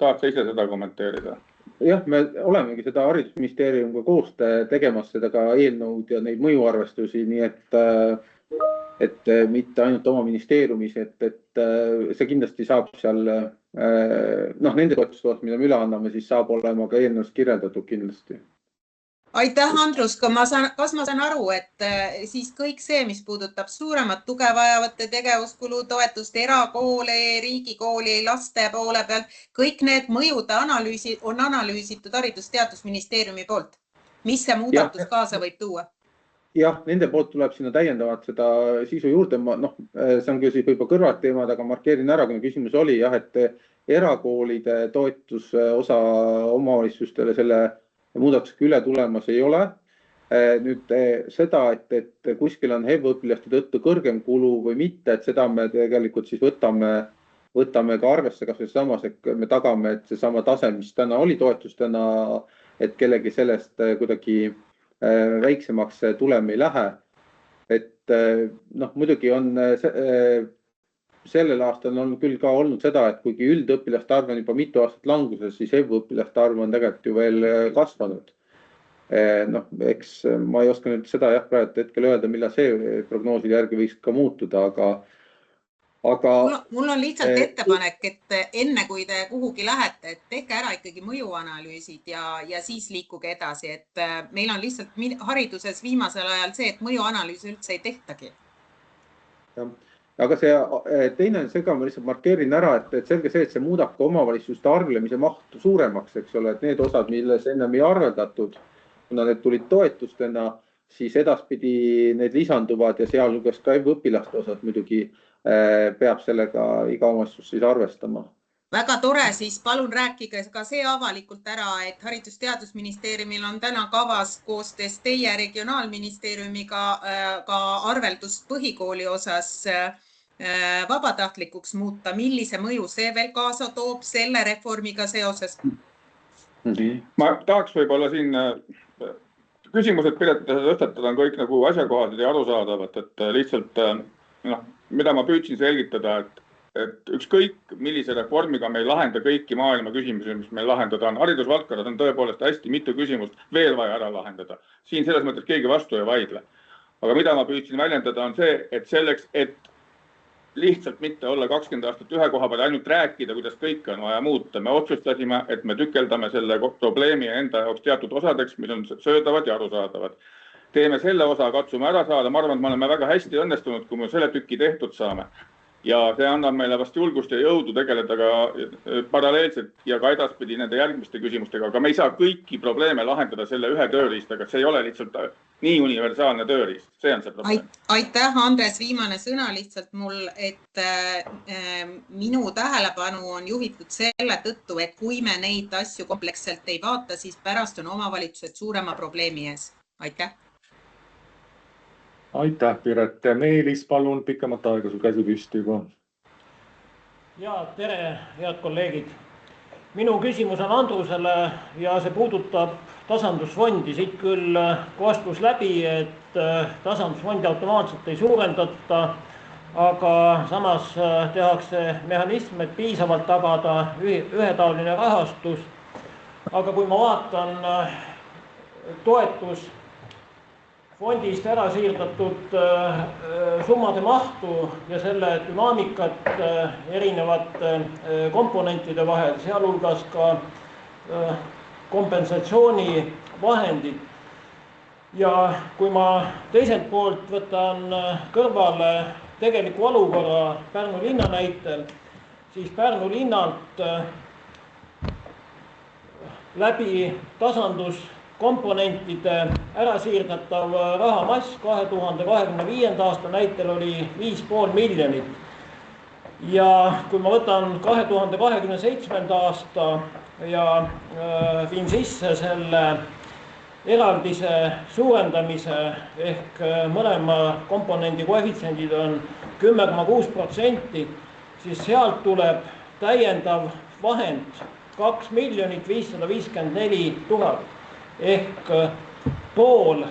Tahad sa ise seda kommenteerida? Jah, me olemegi seda Haridusministeeriumiga koos tegemas seda ka eelnõud ja neid mõjuarvestusi, nii et mitte ainult oma ministeeriumis, et see kindlasti saab seal nende toetustoas, mida me üle anname, siis saab olema ka eelnõus kirjeldatud kindlasti. Aitäh, Andrus, kas ma saan aru, et siis kõik see, mis puudutab suuremat tuge vajavate tegevuskulu toetust, erakoole, riigikooli, laste poole pealt, kõik need mõjude analüüsid on analüüsitud Haridus-Teadusministeeriumi poolt. Mis see muudatus kaasa võib tuua? Jah, nende poolt tuleb sinna täiendavat seda sisu juurde. See on küll siis võib-olla kõrvad teemad, aga markeerin ära, kui küsimus oli, et erakoolide toetus osa omavalitsustele selle muudatusega üle tulemas ei ole. Nüüd seda, et kuskil on HEV-õpilaste tõttu kõrgem kulu või mitte, et seda me tegelikult siis võtame ka arvesse kas või samas, et me tagame, et seesama tase, mis täna oli toetustena, et kellegi sellest kuidagi väiksemaks tulem ei lähe. Et muidugi on sellel aastal on küll ka olnud seda, et kuigi üldõpilaste arv on juba mitu aastat languses, siis HEV-õpilaste arv on tegelikult ju veel kasvanud. Eks ma ei oska nüüd seda praegu hetkel öelda, millal see prognooside järgi võiks ka muutuda, aga mul on lihtsalt ettepanek, et enne kui te kuhugi lähete, et tehke ära ikkagi mõjuanalüüsid ja siis liikuge edasi, et meil on lihtsalt hariduses viimasel ajal see, et mõjuanalüüsi üldse ei tehtagi. Aga see teine sega ma lihtsalt markeerin ära, et selge see, et see muudab ka omavalitsuste arvelemise mahtu suuremaks, eks ole, et need osad, milles ennem ei arveldatud, kuna need tulid toetustena, siis edaspidi need lisanduvad ja sealhulgas ka õpilaste osad muidugi peab sellega iga omavalitsus siis arvestama. Väga tore, siis palun rääkige ka see avalikult ära, et Haridus-Teadusministeeriumil on täna kavas koostöös teie regionaalministeeriumiga ka arveldust põhikooli osas vabatahtlikuks muuta. Millise mõju see veel kaasa toob selle reformiga seoses? Ma tahaks võib-olla siin küsimused Piretile tõstatada on kõik nagu asjakohased ja arusaadavad, et lihtsalt mida ma püüdsin selgitada, et ükskõik millise reformiga me ei lahenda kõiki maailma küsimusi, mis meil lahendada on. Haridusvaldkonnas on tõepoolest hästi mitu küsimust veel vaja ära lahendada. Siin selles mõttes keegi vastu ei vaidle. Aga mida ma püüdsin väljendada on see, et selleks, et lihtsalt mitte olla 20 aastat ühe koha peal ainult rääkida, kuidas kõike on vaja muuta. Me otsustasime, et me tükeldame selle probleemi enda jaoks teatud osadeks, mis on söödavad ja arusaadavad. Teeme selle osa, katsume ära saada. Ma arvan, et me oleme väga hästi õnnestunud, kui me selle tüki tehtud saame. Ja see annab meile vast julgust ja jõudu tegeleda ka paralleelselt ja ka edaspidi nende järgmiste küsimustega. Aga me ei saa kõiki probleeme lahendada selle ühe tööriistaga. See ei ole lihtsalt nii universaalne tööriist. See on see probleem. Aitäh, Andres. Viimane sõna lihtsalt mul, et minu tähelepanu on juhitud selle tõttu, et kui me neid asju kompleksselt ei vaata, siis pärast on omavalitsused suurema probleemi ees. Aitäh. Aitäh, Piret. Meelis, palun, pikemat aega sul käsi püsti juba. Ja, tere, head kolleegid. Minu küsimus on Andrusele ja see puudutab tasandusfondi. Siit küll vastus läbi, et tasandusfondi automaatselt ei suurendata, aga samas tehakse mehhanism, et piisavalt tagada ühetaoline rahastus. Aga kui ma vaatan toetus fondist ära siirdatud summade mahtu ja selle dünaamikat erinevate komponentide vahel, sealhulgas ka kompensatsiooni vahendid. Ja kui ma teiselt poolt võtan kõrvale tegeliku olukorra Pärnu linna näitel, siis Pärnu linnalt läbi tasanduskomponentide ärasiirdatav rahamass 2025. aasta näitel oli 5,5 miljonit. Ja kui ma võtan 2027. aasta ja viin sisse selle eraldise suurendamise ehk mõlema komponendi koefitsiendid on 10,6%, siis sealt tuleb täiendav vahend 2 554 000 ehk pool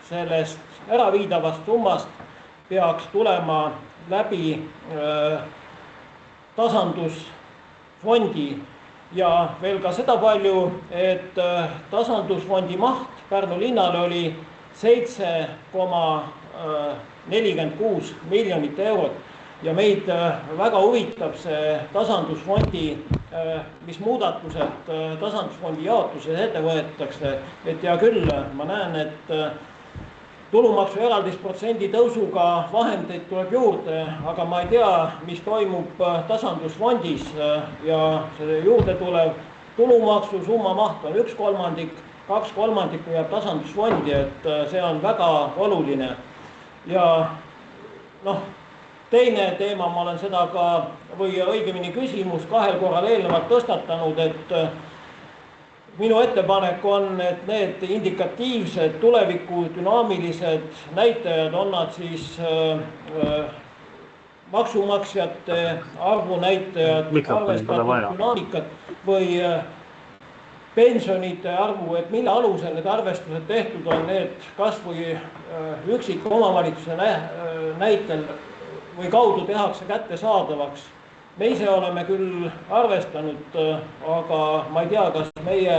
sellest äraviidavast summast peaks tulema läbi tasandusfondi ja veel ka seda palju, et tasandusfondi maht Pärnu linnale oli 7,46 miljonit eurot ja meid väga huvitab see tasandusfondi, mis muudatused tasandusfondi jaotuses ette võetakse, et hea küll, ma näen, et tulumaksu eraldisprotsendi tõusuga vahendeid tuleb juurde, aga ma ei tea, mis toimub tasandusfondis ja see juurde tulev tulumaksu summa maht on 1/3, 2/3 jääb tasandusfondi, et see on väga oluline. Ja teine teema, ma olen seda ka, või õigemini küsimus 2 korral eelnevalt tõstatanud, et minu ettepanek on, et need indikatiivsed tuleviku dünaamilised näitajad, on nad siis maksumaksjate arvu näitajad, arvestatud dünaamikat või pensionite arvu, et mille alusel need arvestused tehtud on, need kas või üksiku omavalitsuse näitel või kaudu tehakse kättesaadavaks. Me ise oleme küll arvestanud, aga ma ei tea, kas meie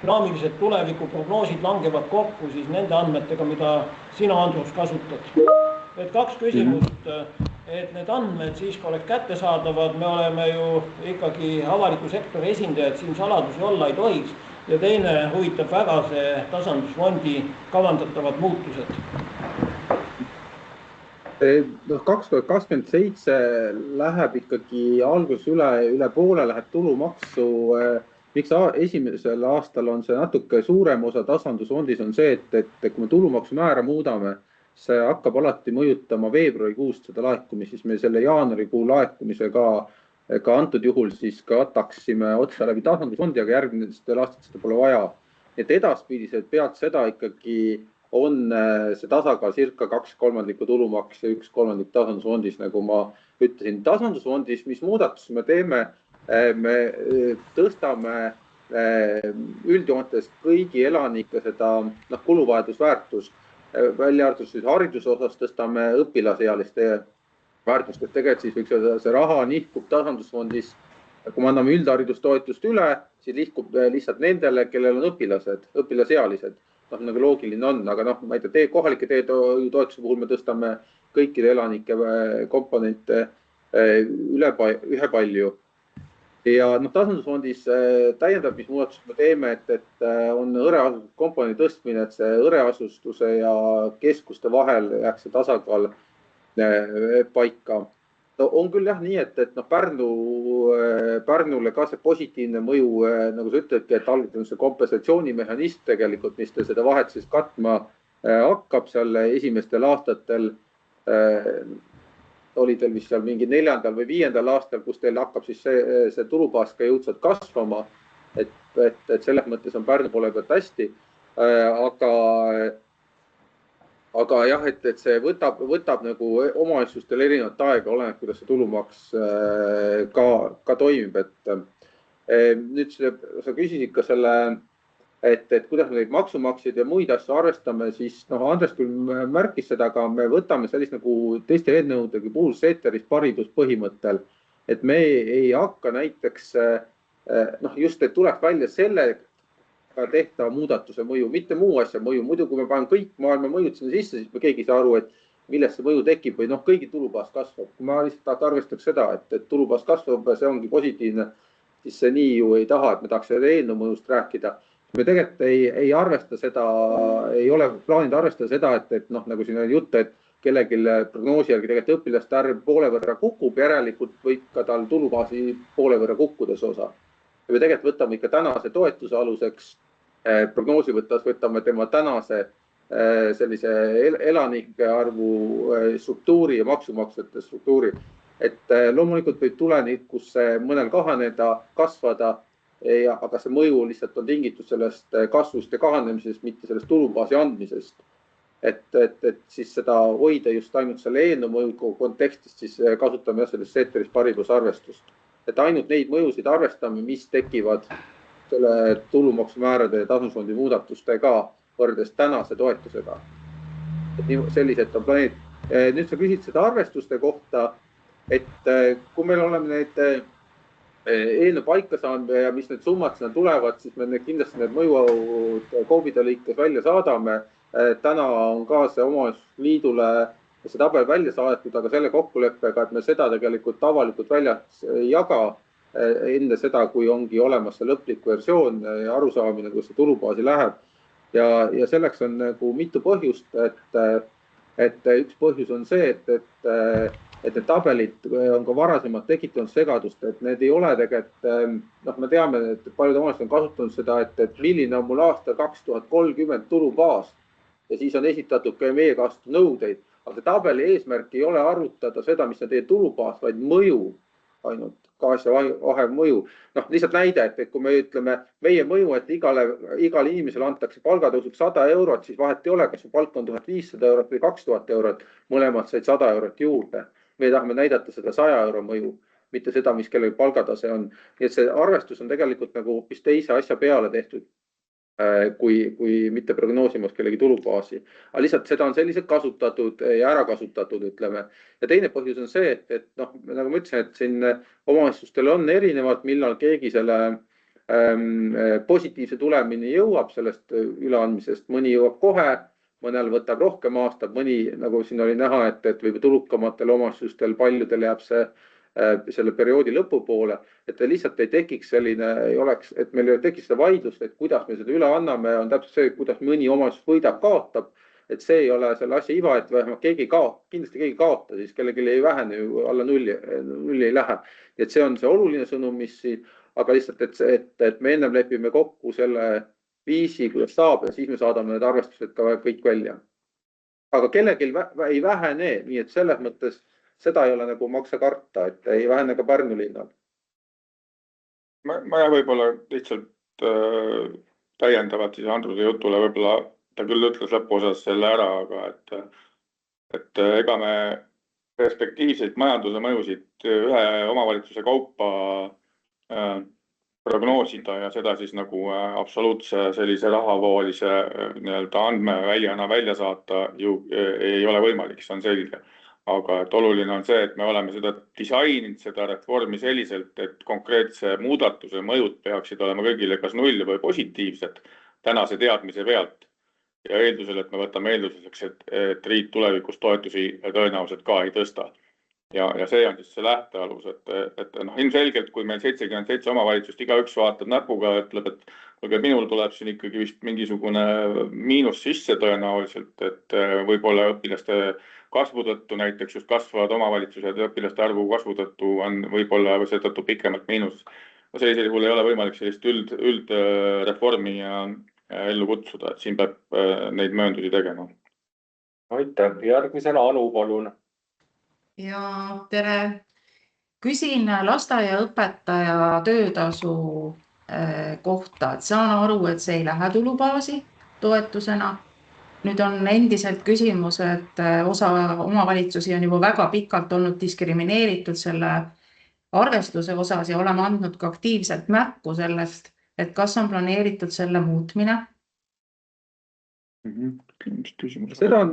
dünaamilised tulevikuprognoosid langevad kokku siis nende andmetega, mida sina, Andrus, kasutad. Et 2 küsimust, et need andmed siiski oleks kättesaadavad, me oleme ju ikkagi avaliku sektori esindajad, siin saladusi olla ei tohiks. Ja teine huvitab väga see tasandusfondi kavandatavad muutused. 2027 läheb ikkagi algus üle poole läheb tulumaksu. Miks esimesel aastal on see natuke suurem osa tasandusfondis on see, et kui me tulumaksu määra muudame, see hakkab alati mõjutama veebruarikuust seda laekumist, siis me selle jaanuarikuu laekumisega ka antud juhul siis kataksime otsa läbi tasandusfondi, aga järgmistel aastatel seda pole vaja. Et edaspidiselt pealt seda ikkagi on see tasakaal circa 2/3 tulumaks ja 1/3 tasandusfondis, nagu ma ütlesin. Tasandusfondis, mis muudatusi me teeme, me tõstame üldjoontes kõigi elanike seda kuluvajadusväärtust. Välja arvatud siis hariduse osas tõstame õpilasealiste väärtust, et tegelikult siis võiks öelda, see raha nihkub tasandusfondis. Kui me anname üldharidustoetust üle, siis liikub lihtsalt nendele, kellel on õpilasealised. Nagu loogiline on, aga ma ei tea, kohalike teetoetuse puhul me tõstame kõikide elanike komponente ühe palju. Ja tasandusfondis täiendav, mis muudatused me teeme, et on õreasustuse komponendi tõstmine, et see õreasustuse ja keskuste vahel jääks see tasakaal paika. On küll jah nii, et Pärnule ka see positiivne mõju, nagu sa ütledki, et alguses on see kompensatsioonimehhanism tegelikult, mis te seda vahet siis katma hakkab seal esimestel aastatel. Oli teil vist seal mingi 4. või 5. aastal, kus teil hakkab siis see tulubaas ka jõudsalt kasvama, et selles mõttes on Pärnu poole pealt hästi, aga jah, et see võtab nagu omavalitsustel erinevat aega, oleneb, kuidas see tulumaks ka toimib. Nüüd sa küsisid ka selle, et kuidas me neid maksumaksjaid ja muid asju arvestame, siis Andres küll märkis seda, aga me võtame sellist nagu teiste eelnõudega puhul ceteris paribus põhimõttel, et me ei hakka näiteks, just et tuleks välja sellega tehtava muudatuse mõju, mitte muu asja mõju. Muidu, kui me panen kõik maailma mõjud sinna sisse, siis me keegi ei saa aru, et millest see mõju tekib või kõigi tulubaas kasvab. Kui ma lihtsalt arvestaks seda, et tulubaas kasvab ja see ongi positiivne, siis see nii ju ei taha, et me tahaks seda eelnõu mõjust rääkida. Me tegelikult ei arvesta seda, ei ole plaanid arvestada seda, et nagu siin on jutt, et kellegi prognoosi järgi tegelikult õpilaste arv poole võrra kukub, järelikult võib ka tal tulubaasi poole võrra kukkuda see osa. Me tegelikult võtame ikka tänase toetuse aluseks, prognoosi võtame tema tänase sellise elanike arvu struktuuri ja maksumaksjate struktuuri. Et loomulikult võib tulevikus mõnel kahaneda, kasvada, aga see mõju lihtsalt on tingitud sellest kasvust ja kahanemisest, mitte sellest tulubaasi andmisest. Et siis seda hoida just ainult selle eelnõu mõju kontekstist, siis kasutame sellest ceteris paribus arvestust. Et ainult neid mõjusid arvestame, mis tekivad selle tulumaksumäärade ja tasandusfondi muudatustega võrreldes tänase toetusega. Et sellised on planeed. Nüüd sa küsid seda arvestuste kohta, et kui meil oleme need eelnõu paika saanud ja mis need summad sinna tulevad, siis me kindlasti need mõjuaud COVID-i lõikes välja saadame. Täna on ka see omavalitsusliidule see tabel välja saadetud, aga selle kokkuleppega, et me seda tegelikult avalikult välja ei jaga enne seda, kui ongi olemas see lõplik versioon ja arusaamine, kus see tulubaasi läheb. Ja selleks on nagu mitu põhjust, et üks põhjus on see, et need tabelid on ka varasemalt tekitanud segadust, et need ei ole tegelikult, me teame, et paljud omavalitsused on kasutanud seda, et milline on mul aasta 2030 tulubaas ja siis on esitatud ka meie kasutusnõudeid, aga tabeli eesmärk ei ole arutada seda, mis on teie tulubaas, vaid mõju ainult gaasi vahemõju. Noh, lihtsalt näide, et kui me ütleme meie mõju, et igale inimesele antakse palgatõusuks 100 eurot, siis vahet ei ole, kas su palk on 1500 eurot või 2000 eurot, mõlemad said 100 eurot juurde. Me tahame näidata seda 100 euro mõju, mitte seda, mis kellegi palgatase on. Nii et see arvestus on tegelikult nagu hoopis teise asja peale tehtud, kui mitte prognoosimas kellegi tulubaasi. Aga lihtsalt seda on selliselt kasutatud ja ära kasutatud, ütleme. Ja teine põhjus on see, et noh, nagu ma ütlesin, et siin omavalitsustel on erinevad, millal keegi selle positiivse tulemini jõuab sellest üleandmisest. Mõni jõuab kohe, mõnel võtab rohkem aastat, mõni, nagu siin oli näha, et või tulukamatel omavalitsustel paljudel jääb see selle perioodi lõpupoole, et lihtsalt ei tekiks selline, ei oleks, et meil ei tekiks seda vaidlust, et kuidas me seda üle anname, on täpselt see, kuidas mõni omavalitsus võidab, kaotab, et see ei ole selle asja iva, et vähemalt kindlasti keegi kaota, siis kellelgi ei vähene ju alla nulli ei lähe. Et see on see oluline sõnum, mis siin, aga lihtsalt, et me ennem lepime kokku selle viisi, kuidas saab ja siis me saadame need arvestused ka kõik välja. Aga kellelgi ei vähene, nii et selles mõttes seda ei ole nagu maksa karta, et ei vähene ka Pärnu linnal. Ma võib-olla lihtsalt täiendavalt siis Andruse jutule, võib-olla ta küll ütles lõpuosas selle ära, aga et ega me perspektiivseid majanduse mõjusid ühe omavalitsuse kaupa prognoosida ja seda siis nagu absoluutse sellise rahavoolise nii-öelda andmeväljana välja saata ju ei ole võimalik, see on selge. Aga et oluline on see, et me oleme seda disaininud, seda reformi selliselt, et konkreetse muudatuse mõjud peaksid olema kõigile kas null või positiivsed tänase teadmise pealt. Ja eeldusel, et me võtame eelduseks, et riik tulevikus toetusi tõenäoliselt ka ei tõsta. Ja see on siis see lähtealus, et ilmselgelt, kui meil 77 omavalitsust igaüks vaatab näpuga, ütleb, et minul tuleb siin ikkagi vist mingisugune miinus sisse tõenäoliselt, et võib-olla õpilaste kasvu tõttu näiteks just kasvavad omavalitsused õpilaste arvu kasvu tõttu on võib-olla seetõttu pikemalt miinus. Sellisel juhul ei ole võimalik sellist üldreformi ellu kutsuda, et siin peab neid mööndusi tegema. Aitäh. Järgmisena Anu, palun. Ja tere. Küsin lasteaiaõpetaja töötasu kohta, et saan aru, et see ei lähe tulubaasi toetusena. Nüüd on endiselt küsimus, et osa omavalitsusi on juba väga pikalt olnud diskrimineeritud selle arvestuse osas ja oleme andnud ka aktiivselt märku sellest, et kas on planeeritud selle muutmine? Seda on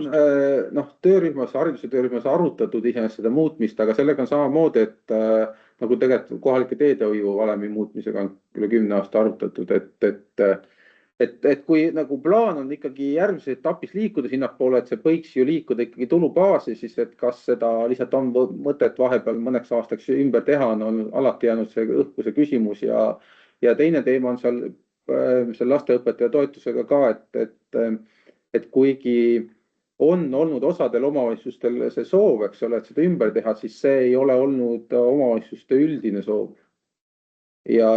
töörühmas, hariduse töörühmas arutatud iseenesest seda muutmist, aga sellega on samamoodi, et nagu tegelikult kohalike teedehoiu valemi muutmisega on üle 10 aasta arutatud, et kui nagu plaan on ikkagi järgmises etapis liikuda sinnapoole, et see võiks ju liikuda ikkagi tulubaasi, siis et kas seda lihtsalt on mõtet vahepeal mõneks aastaks ümber teha, on alati jäänud see õhkuse küsimus ja teine teema on seal lasteõpetaja toetusega ka, et kuigi on olnud osadel omavalitsustel see soov, eks ole, et seda ümber teha, siis see ei ole olnud omavalitsuste üldine soov. Ja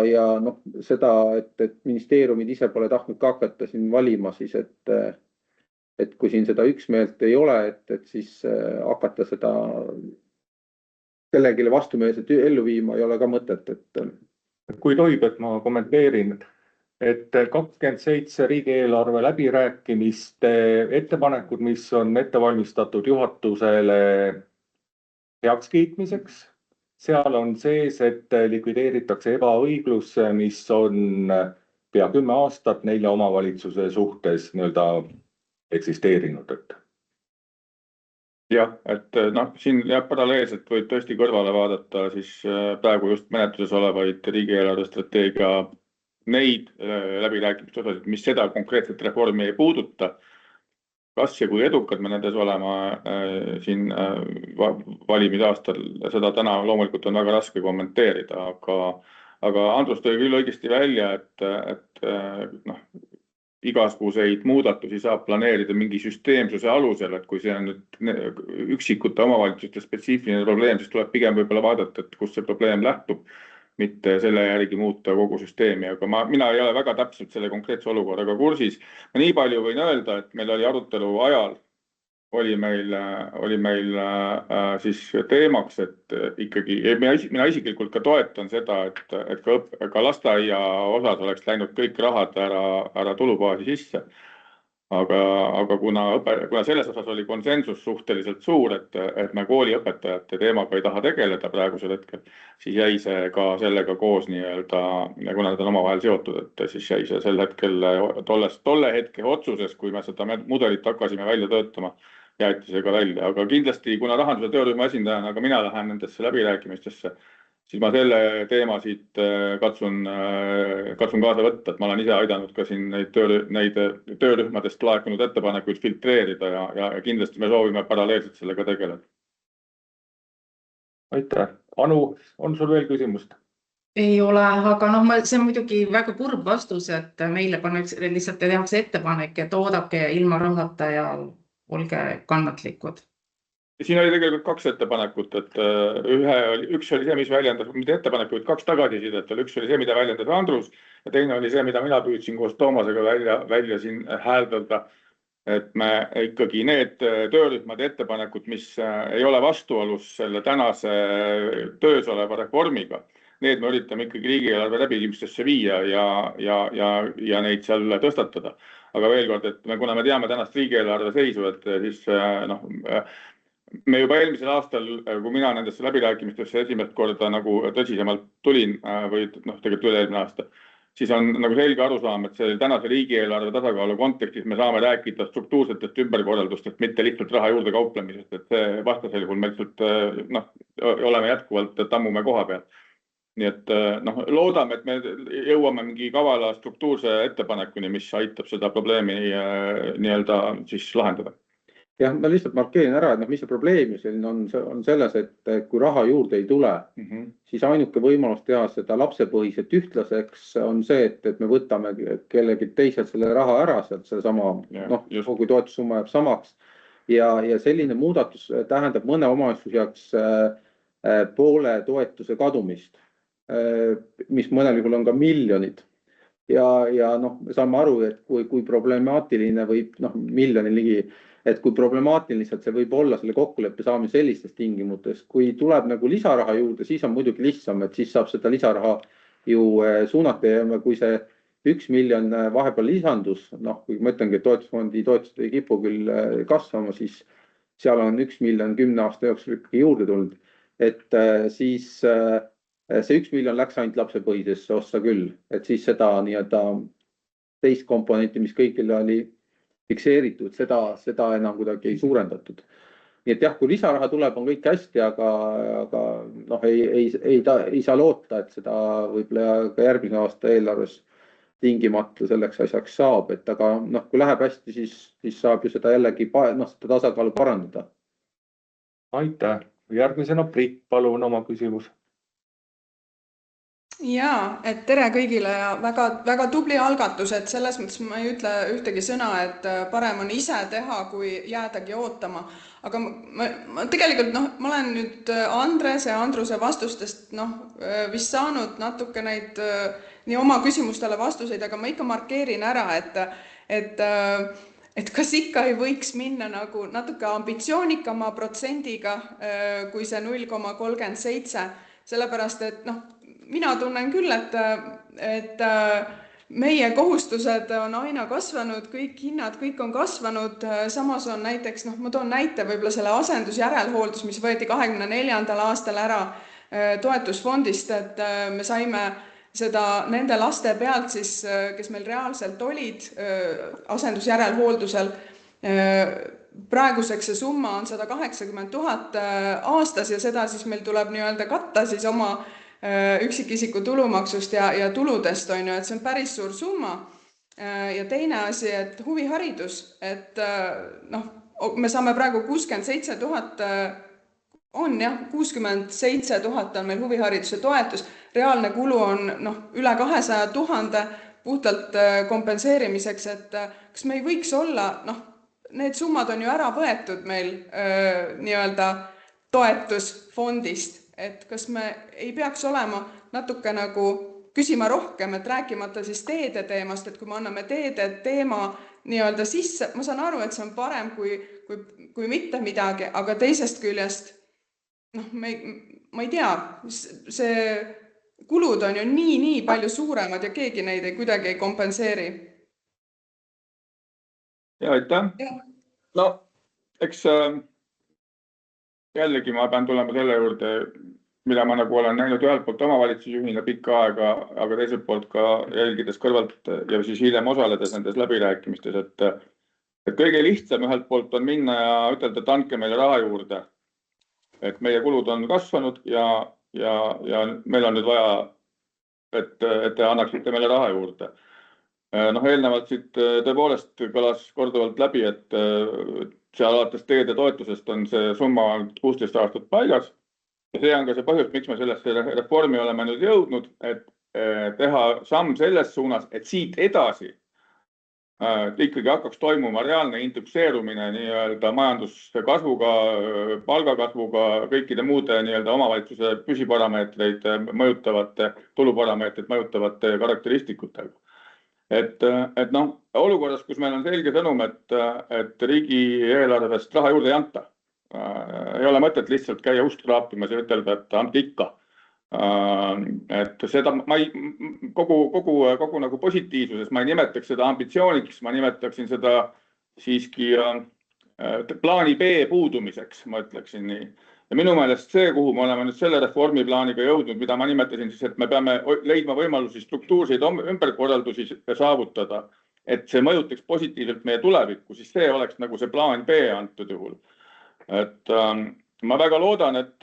seda, et ministeeriumid ise pole tahtnud ka hakata siin valima, siis et kui siin seda üksmeelt ei ole, et siis hakata seda kellegile vastumeelselt ellu viima ei ole ka mõtet. Kui tohib, et ma kommenteerin, et 27 riigieelarve läbirääkimiste ettepanekud, mis on ette valmistatud juhatusele heakskiitmiseks, seal on sees, et likvideeritakse ebaõiglus, mis on pea 10 aastat 4 omavalitsuse suhtes nii-öelda eksisteerinud. Jah, et siin paralleelselt võib tõesti kõrvale vaadata siis praegu just menetluses olevaid riigieelarve strateegia neid läbirääkimiste osasid, mis seda konkreetset reformi ei puuduta. Kas ja kui edukad me nendes olema siin valimisaastal, seda täna loomulikult on väga raske kommenteerida, aga Andrus tõi küll õigesti välja, et igasuguseid muudatusi saab planeerida mingi süsteemsuse alusel, et kui see on nüüd üksikute omavalitsuste spetsiifiline probleem, siis tuleb pigem võib-olla vaadata, et kust see probleem lähtub, mitte selle järgi muuta kogu süsteemi, aga mina ei ole väga täpselt selle konkreetse olukorraga kursis. Ma nii palju võin öelda, et meil oli arutelu ajal oli meil siis teemaks, et ikkagi mina isiklikult ka toetan seda, et ka lasteaia osas oleks läinud kõik rahad ära tulubaasi sisse. Aga kuna selles osas oli konsensus suhteliselt suur, et me kooliõpetajate teemaga ei taha tegeleda praegusel hetkel, siis jäi see ka sellega koos nii-öelda, kuna nad on omavahel seotud, et siis jäi see sel hetkel tolle hetke otsuses, kui me seda mudelit hakkasime välja töötama, jäeti see ka välja. Aga kindlasti, kuna rahanduse töörühma esindajana, aga mina lähen nendesse läbirääkimistesse, siis ma selle teema siit katsun kaasa võtta, et ma olen ise aidanud ka siin neid töörühmadest laekunud ettepanekuid filtreerida ja kindlasti me soovime paralleelselt sellega tegeleda. Aitäh. Anu, on sul veel küsimust? Ei ole, aga see on muidugi väga kurb vastus, et meile lihtsalt tehakse ettepanek, et oodake ilma rahata ja olge kannatlikud. Siin oli tegelikult 2 ettepanekut, et üks oli see, mis väljendas, mida ettepanekuid 2 tagasisidet, üks oli see, mida väljendas Andrus ja teine oli see, mida mina püüdsin koos Toomasega välja siin hääldada, et me ikkagi need töörühmade ettepanekud, mis ei ole vastuolus selle tänase töös oleva reformiga, need me üritame ikkagi riigieelarve läbiviimistesse viia ja neid seal tõstatada. Aga veel kord, et kuna me teame tänast riigieelarve seisu, et siis me juba eelmisel aastal, kui mina nendesse läbirääkimistesse esimest korda nagu tõsisemalt tulin või tegelikult üle-eelmine aasta, siis on nagu selge arusaam, et see tänase riigieelarve tasakaalu kontekstis me saame rääkida struktuursetest ümberkorraldustest, mitte lihtsalt raha juurde kauplemisest, et see vastasel juhul me lihtsalt oleme jätkuvalt tammume koha peal. Nii et loodame, et me jõuame mingi kavala struktuurse ettepanekuni, mis aitab seda probleemi nii-öelda siis lahendada. Jah, ma lihtsalt markeerin ära, et mis see probleem on selles, et kui raha juurde ei tule, siis ainuke võimalus teha seda lapsepõhiselt ühtlaseks on see, et me võtame kellegi teiselt selle raha ära, sellesama, kui toetussumma jääb samaks. Ja selline muudatus tähendab mõne omavalitsuse jaoks poole toetuse kadumist, mis mõnel juhul on ka miljonid. Ja me saame aru, et kui problemaatiline võib miljoni ligi, et kui problemaatiliselt see võib olla selle kokkuleppe saamine sellistes tingimustes, kui tuleb nagu lisaraha juurde, siis on muidugi lihtsam, et siis saab seda lisaraha ju suunata ja kui see 1 miljon vahepeal lisandus, kui ma ütlengi, et toetusfondi toetused ei kipu küll kasvama, siis seal on 1 miljon 10 aasta jooksul ikkagi juurde tulnud, et siis see 1 miljon läks ainult lapsepõhisesse ossa küll, et siis seda nii-öelda teist komponenti, mis kõigil oli fikseeritud, seda enam kuidagi ei suurendatud. Nii et jah, kui lisaraha tuleb, on kõik hästi, aga ei saa loota, et seda võib-olla ka järgmise aasta eelarves tingimata selleks asjaks saab, et aga kui läheb hästi, siis saab ju seda jällegi seda tasakaalu parandada. Aitäh. Järgmisena Priit, palun oma küsimus. Jaa, et tere kõigile ja väga tubli algatus, et selles mõttes ma ei ütle ühtegi sõna, et parem on ise teha, kui jäädagi ootama. Aga ma tegelikult, ma olen nüüd Andres ja Andruse vastustest vist saanud natuke neid nii oma küsimustele vastuseid, aga ma ikka markeerin ära, et kas ikka ei võiks minna nagu natuke ambitsioonikama protsendiga kui see 0,37, sellepärast et mina tunnen küll, et meie kohustused on aina kasvanud, kõik hinnad, kõik on kasvanud, samas on näiteks, ma toon näite võib-olla selle asendusjärelhooldus, mis võeti 2024. aastal ära toetusfondist, et me saime seda nende laste pealt siis, kes meil reaalselt olid asendusjärelhooldusel. Praeguseks see summa on 180 000 aastas ja seda siis meil tuleb nii-öelda katta siis oma üksikisiku tulumaksust ja tuludest, et see on päris suur summa. Ja teine asi, et huviharidus, et me saame praegu 67 000, on 67 000 on meil huvihariduse toetus, reaalne kulu on üle 200 000 puhtalt kompenseerimiseks, et kas me ei võiks olla, need summad on ju ära võetud meil nii-öelda toetusfondist, et kas me ei peaks olema natuke nagu küsima rohkem, et rääkimata siis teede teemast, et kui me anname teede teema nii-öelda sisse, ma saan aru, et see on parem kui mitte midagi, aga teisest küljest ma ei tea, see kulud on ju nii palju suuremad ja keegi neid kuidagi ei kompenseeri. Ja aitäh. No, eks jällegi ma pean tulema selle juurde, mida ma nagu olen näinud ühelt poolt omavalitsusjuhina pikka aega, aga teiselt poolt ka jälgides kõrvalt ja siis hiljem osaledes nendes läbirääkimistes, et kõige lihtsam ühelt poolt on minna ja ütelda, et andke meile raha juurde. Et meie kulud on kasvanud ja meil on nüüd vaja, et te annaksite meile raha juurde. Eelnevalt siit tõepoolest kõlas korduvalt läbi, et seal alates teede toetusest on see summa 16 aastat paigas. Ja see on ka see põhjus, miks me sellesse reformi oleme nüüd jõudnud, et teha samm selles suunas, et siit edasi ikkagi hakkaks toimuma reaalne indekseerumine nii-öelda majanduskasvuga, palgakasvuga, kõikide muude nii-öelda omavalitsuse püsiparameetreid mõjutavate, tuluparameetreid mõjutavate karakteristikutega. Et olukorras, kus meil on selge sõnum, et riigieelarvest raha juurde ei anta, ei ole mõtet lihtsalt käia ust kraapimas ja ütelda, et andke ikka. Et seda kogu nagu positiivsuses ma ei nimetaks seda ambitsiooniks, ma nimetaksin seda siiski plaani B puudumiseks, ma ütleksin nii. Ja minu meelest see, kuhu me oleme nüüd selle reformi plaaniga jõudnud, mida ma nimetasin siis, et me peame leidma võimalusi struktuurseid ümberkorraldusi saavutada, et see mõjutaks positiivselt meie tulevikku, siis see oleks nagu see plaan B antud juhul. Et ma väga loodan, et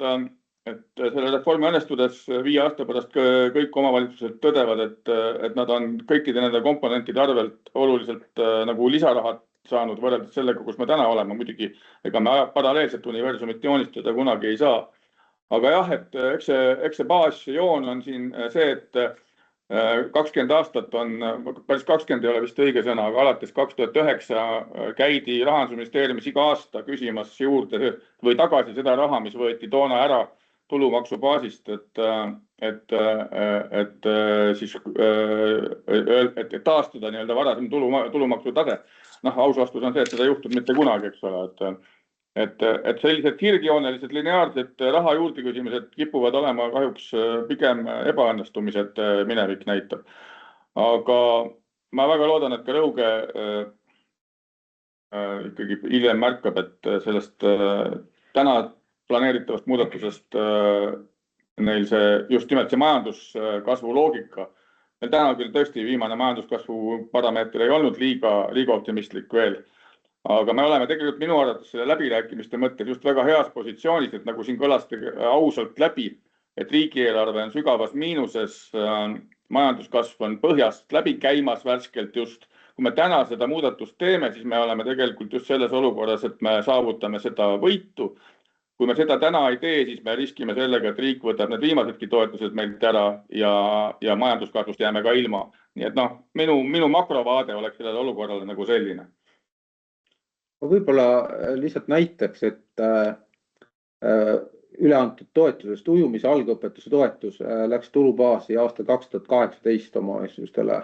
selle reformi õnnestudes 5 aasta pärast kõik omavalitsused tõdevad, et nad on kõikide nende komponentide arvelt oluliselt nagu lisarahat saanud võrreldes sellega, kus me täna oleme. Muidugi, ega me paralleelset universumit joonistada kunagi ei saa. Aga jah, et eks see baasjoon on siin see, et 20 aastat on, päris 20 ei ole vist õige sõna, aga alates 2009 käidi Rahandusministeeriumis iga aasta küsimas juurde või tagasi seda raha, mis võeti toona ära tulumaksubaasist, et taastada nii-öelda varasem tulumaksu tase. Aus vastus on see, et seda juhtub mitte kunagi, eks ole. Et sellised kirgjoonelised lineaarsed raha juurde küsimused kipuvad olema kahjuks pigem ebaõnnestumised minevik näitab. Aga ma väga loodan, et ka Rõuge ikkagi hiljem märkab, et sellest täna planeeritavast muudatusest neil see just nimelt see majanduskasvu loogika. Meil täna küll tõesti viimane majanduskasvu parameeter ei olnud liiga optimistlik veel. Aga me oleme tegelikult minu arvates selle läbirääkimiste mõttes just väga heas positsioonis, et nagu siin kõlas ausalt läbi, et riigieelarve on sügavas miinuses, majanduskasv on põhjast läbi käimas värskelt just. Kui me täna seda muudatust teeme, siis me oleme tegelikult just selles olukorras, et me saavutame seda võitu. Kui me seda täna ei tee, siis me riskime sellega, et riik võtab need viimasedki toetused meilt ära ja majanduskasvust jääme ka ilma. Nii et minu makrovaade oleks sellele olukorrale nagu selline. Võib-olla lihtsalt näiteks, et üleantud toetusest ujumise algõpetuse toetus läks tulubaasi aastal 2018 omavalitsustele.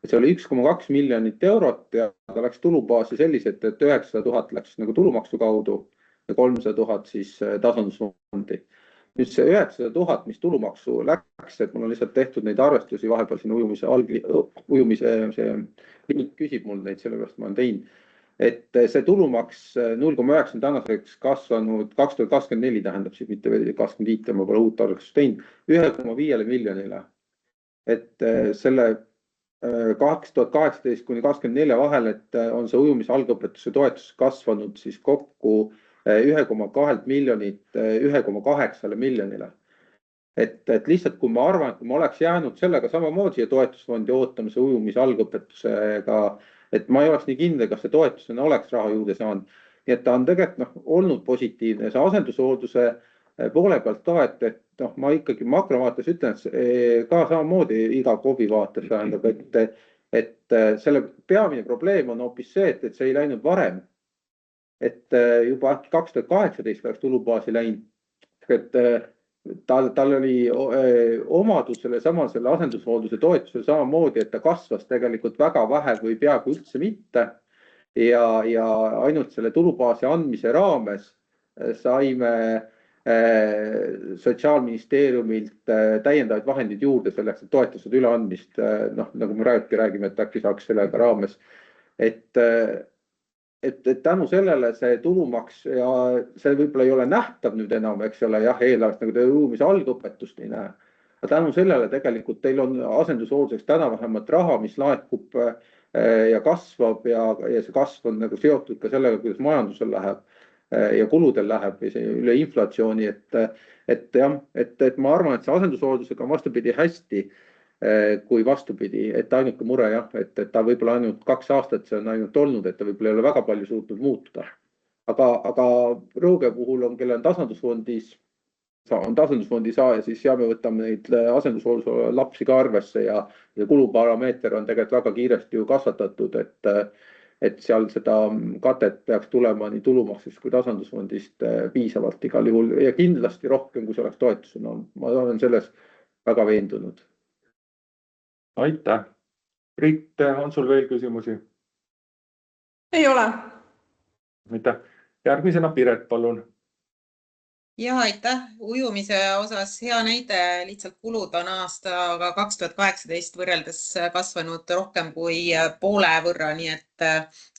See oli 1,2 miljonit eurot ja ta läks tulubaasi selliselt, et 900 000 läks nagu tulumaksu kaudu ja 300 000 siis tasandusfondi. Nüüd see 900 000, mis tulumaksu läks, et mul on lihtsalt tehtud neid arvestusi vahepeal siin ujumise see küsib mul neid, sellepärast ma olen teinud. Et see tulumaks 0,9 tänaseks kasvanud 2024 tähendab siis mitte veel 25, ma pole uut arvestust teinud, 1,5 miljonile. Et selle 2018 kuni 2024 vahel, et on see ujumise algõpetuse toetus kasvanud siis kokku 1,2 miljonit 1,8 miljonile. Et lihtsalt kui ma arvan, et kui ma oleks jäänud sellega samamoodi siia toetusfondi ootamise ujumise algõpetusega, et ma ei oleks nii kindel, kas see toetusena oleks raha juurde saanud. Nii et ta on tegelikult olnud positiivne. See asendushoolduse poole pealt ka, et ma ikkagi makrovaates ütlen, et ka samamoodi iga KOV-i vaates tähendab, et selle peamine probleem on hoopis see, et see ei läinud varem. Et juba 2018 oleks tulubaasi läinud, et tal oli omadus selle asendushoolduse toetusel samamoodi, et ta kasvas tegelikult väga vähe või peaaegu üldse mitte. ja ainult selle tulubaasi andmise raames saime Sotsiaalministeeriumilt täiendavaid vahendeid juurde selleks, et toetused üleandmist, nagu me räägime, et äkki saaks sellega raames, et tänu sellele see tulumaks ja see võib-olla ei ole nähtav nüüd enam, eks ole, jah, eelarvest nagu te ruumise algõpetust ei näe. Tänu sellele tegelikult teil on asendushoolduseks täna vähemalt raha, mis laekub ja kasvab ja see kasv on nagu seotud ka sellega, kuidas majandusel läheb ja kuludel läheb üle inflatsiooni, et ma arvan, et see asendushooldusega on vastupidi hästi, kui vastupidi, et ainuke mure jah, et ta võib-olla ainult 2 aastat see on ainult olnud, et ta võib-olla ei ole väga palju suutnud muutuda. Aga Rõuge puhul on, kelle on tasandusfondi saaja, siis ja me võtame neid asendushoolduse lapsi ka arvesse ja kuluparameeter on tegelikult väga kiiresti ju kasvatatud, et seal seda katet peaks tulema nii tulumaksust kui tasandusfondist piisavalt igal juhul ja kindlasti rohkem, kui see oleks toetusena. Ma olen selles väga veendunud. Aitäh. Priit, on sul veel küsimusi? Ei ole. Aitäh. Järgmisena Piret, palun. Ja aitäh. Ujumise osas hea näide, lihtsalt kulud on aastaga 2018 võrreldes kasvanud rohkem kui poole võrra, nii et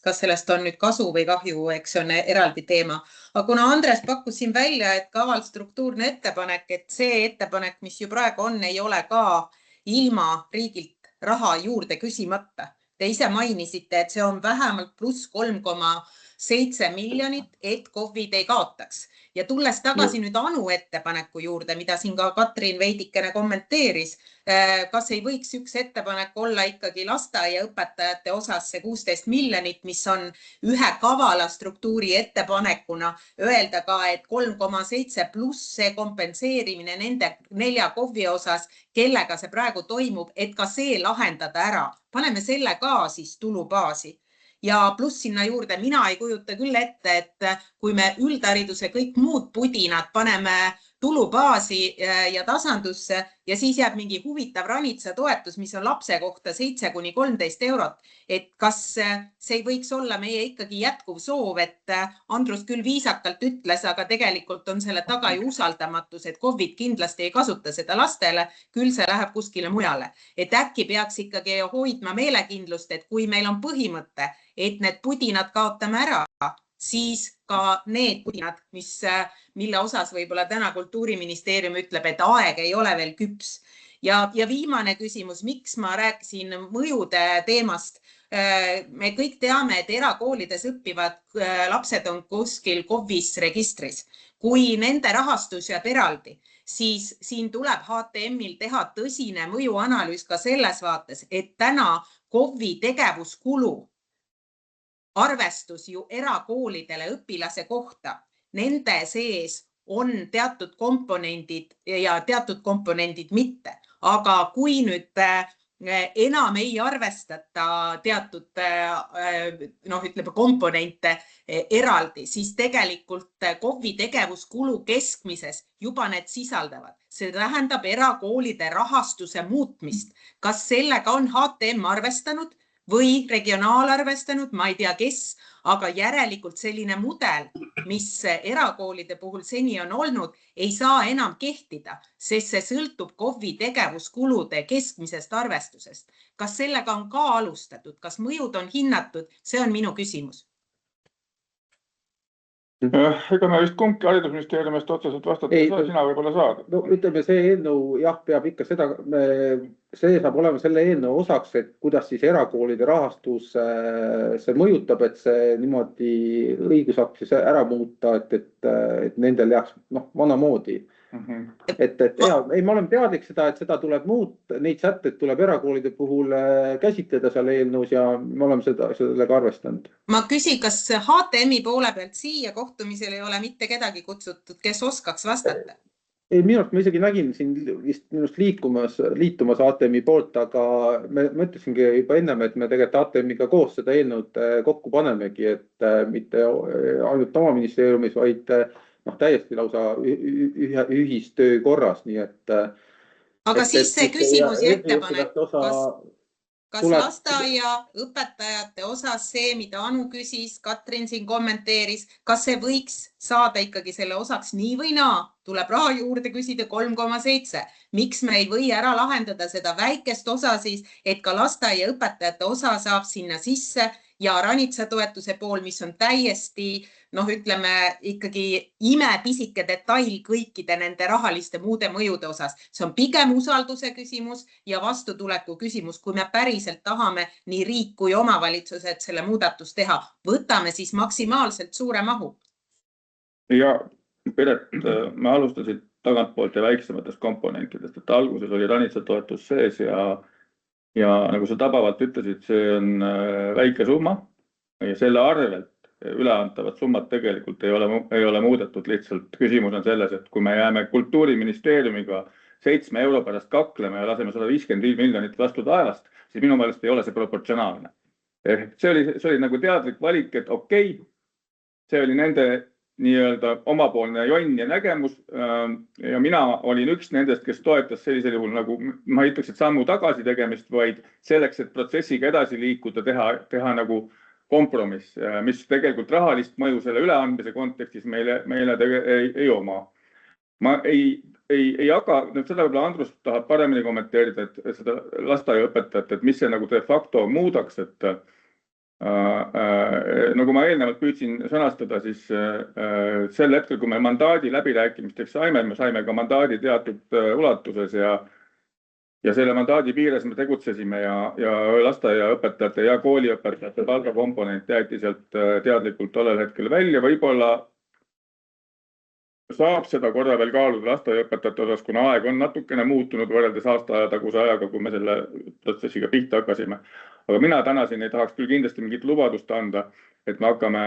kas sellest on nüüd kasu või kahju, eks see on eraldi teema. Aga kuna Andres pakkus siin välja, et kaval struktuurne ettepanek, et see ettepanek, mis ju praegu on, ei ole ka ilma riigilt raha juurde küsimata. Te ise mainisite, et see on vähemalt pluss 3,7 miljonit, et COVID ei kaotaks. Ja tulles tagasi nüüd Anu ettepaneku juurde, mida siin ka Katrin veidikene kommenteeris, kas ei võiks üks ettepanek olla ikkagi lasteaiaõpetajate osas see 16 miljonit, mis on ühe kavala struktuuri ettepanekuna, öelda ka, et 3,7 pluss see kompenseerimine nende 4 KOV-i osas, kellega see praegu toimub, et ka see lahendada ära. Paneme selle ka siis tulubaasi. Ja pluss sinna juurde, mina ei kujuta küll ette, et kui me üldhariduse kõik muud pudinad paneme tulubaasi ja tasandusse ja siis jääb mingi huvitav ranitsa toetus, mis on lapse kohta 7–13 eurot, et kas see ei võiks olla meie ikkagi jätkuv soov, et Andrus küll viisakalt ütles, aga tegelikult on selle taga ju usaldamatus, et COVID kindlasti ei kasuta seda lastele, küll see läheb kuskile mujale. Et äkki peaks ikkagi hoidma meelekindlust, et kui meil on põhimõte, et need pudinad kaotame ära, siis ka need pudinad, mille osas võib-olla täna Kultuuriministeerium ütleb, et aeg ei ole veel küps. Ja viimane küsimus, miks ma rääkisin mõjude teemast. Me kõik teame, et erakoolides õppivad lapsed on kuskil KOV-is registris. Kui nende rahastus jääb eraldi, siis siin tuleb HTM-il teha tõsine mõjuanalüüs ka selles vaates, et täna KOV-i tegevuskulu arvestus ju erakoolidele õpilase kohta. Nende sees on teatud komponendid ja teatud komponendid mitte. Aga kui nüüd enam ei arvestata teatud komponente eraldi, siis tegelikult KOV-i tegevuskulu keskmises juba need sisaldavad. See tähendab erakoolide rahastuse muutmist. Kas sellega on HTM arvestanud? Või regionaal arvestanud, ma ei tea kes, aga järelikult selline mudel, mis erakoolide puhul seni on olnud, ei saa enam kehtida, sest see sõltub KOV-i tegevuskulude keskmisest arvestusest. Kas sellega on ka alustatud, kas mõjud on hinnatud, see on minu küsimus. Ega me vist kumbki haridusministeeriumist otseselt vastata ei saa, sina võib-olla saad. No, ütleme, see eelnõu jah, peab ikka seda, see saab olema selle eelnõu osaks, et kuidas siis erakoolide rahastus see mõjutab, et see niimoodi õigusakti ära muuta, et nendel jääks vanamoodi. Ma olen teadlik seda, et seda tuleb muuta, neid sätteid tuleb erakoolide puhul käsitleda seal eelnõus ja me oleme sellega arvestanud. Ma küsin, kas HTM-i poole pealt siia kohtumisel ei ole mitte kedagi kutsutud, kes oskaks vastata? Minu arust ma isegi nägin siin vist minust liitumas HTM-i poolt, aga me ütlesingi juba ennem, et me tegelikult HTM-iga koos seda eelnõud kokku panemegi, et mitte ainult oma ministeeriumis, vaid täiesti lausa ühistöö korras, nii et... Aga siis see küsimus ja ettepanek, kas lasteaiaõpetajate osas see, mida Anu küsis, Katrin siin kommenteeris, kas see võiks saada ikkagi selle osaks nii või naa? Tuleb raha juurde küsida 3,7. Miks me ei või ära lahendada seda väikest osa siis, et ka lasteaiaõpetajate osa saab sinna sisse ja Ranitsa toetuse pool, mis on täiesti, ütleme ikkagi imepisike detail kõikide nende rahaliste muude mõjude osas. See on pigem usalduse küsimus ja vastutuleku küsimus, kui me päriselt tahame nii riik kui omavalitsused selle muudatus teha. Võtame siis maksimaalselt suure mahu. Ja Piret, ma alustasin tagantpoolt ja väiksematest komponentidest, et alguses oli Ranitsa toetus sees ja nagu sa tabavalt ütlesid, see on väike summa ja selle arvelt üleantavad summad tegelikult ei ole muudetud. Lihtsalt küsimus on selles, et kui me jääme Kultuuriministeeriumiga 7 euro pärast kakleme ja laseme 155 miljonit vastu taevast, siis minu meelest ei ole see proportsionaalne. See oli nagu teadlik valik, et okei, see oli nende nii-öelda omapoolne jonn ja nägemus ja mina olin üks nendest, kes toetas sellisel juhul nagu, ma ei ütleks, et sammu tagasi tegemist, vaid selleks, et protsessiga edasi liikuda, teha nagu kompromiss, mis tegelikult rahalist mõju selle üleandmise kontekstis meile ei oma. Ma ei jaga, seda võib-olla Andrus tahab paremini kommenteerida, et seda lasteaiaõpetajat, et mis see nagu de facto muudaks, et nagu ma eelnevalt püüdsin sõnastada, siis sel hetkel, kui me mandaadi läbirääkimisteks saime, me saime ka mandaadi teatud ulatuses ja selle mandaadi piires me tegutsesime ja lasteaiaõpetajate ja kooliõpetajate palgakomponent jäeti sealt teadlikult tollel hetkel välja. Võib-olla saab seda korra veel kaaluda lasteaiaõpetajate osas, kuna aeg on natukene muutunud võrreldes aasta taguse ajaga, kui me selle protsessiga pihta hakkasime. Aga mina täna siin ei tahaks küll kindlasti mingit lubadust anda, et me hakkame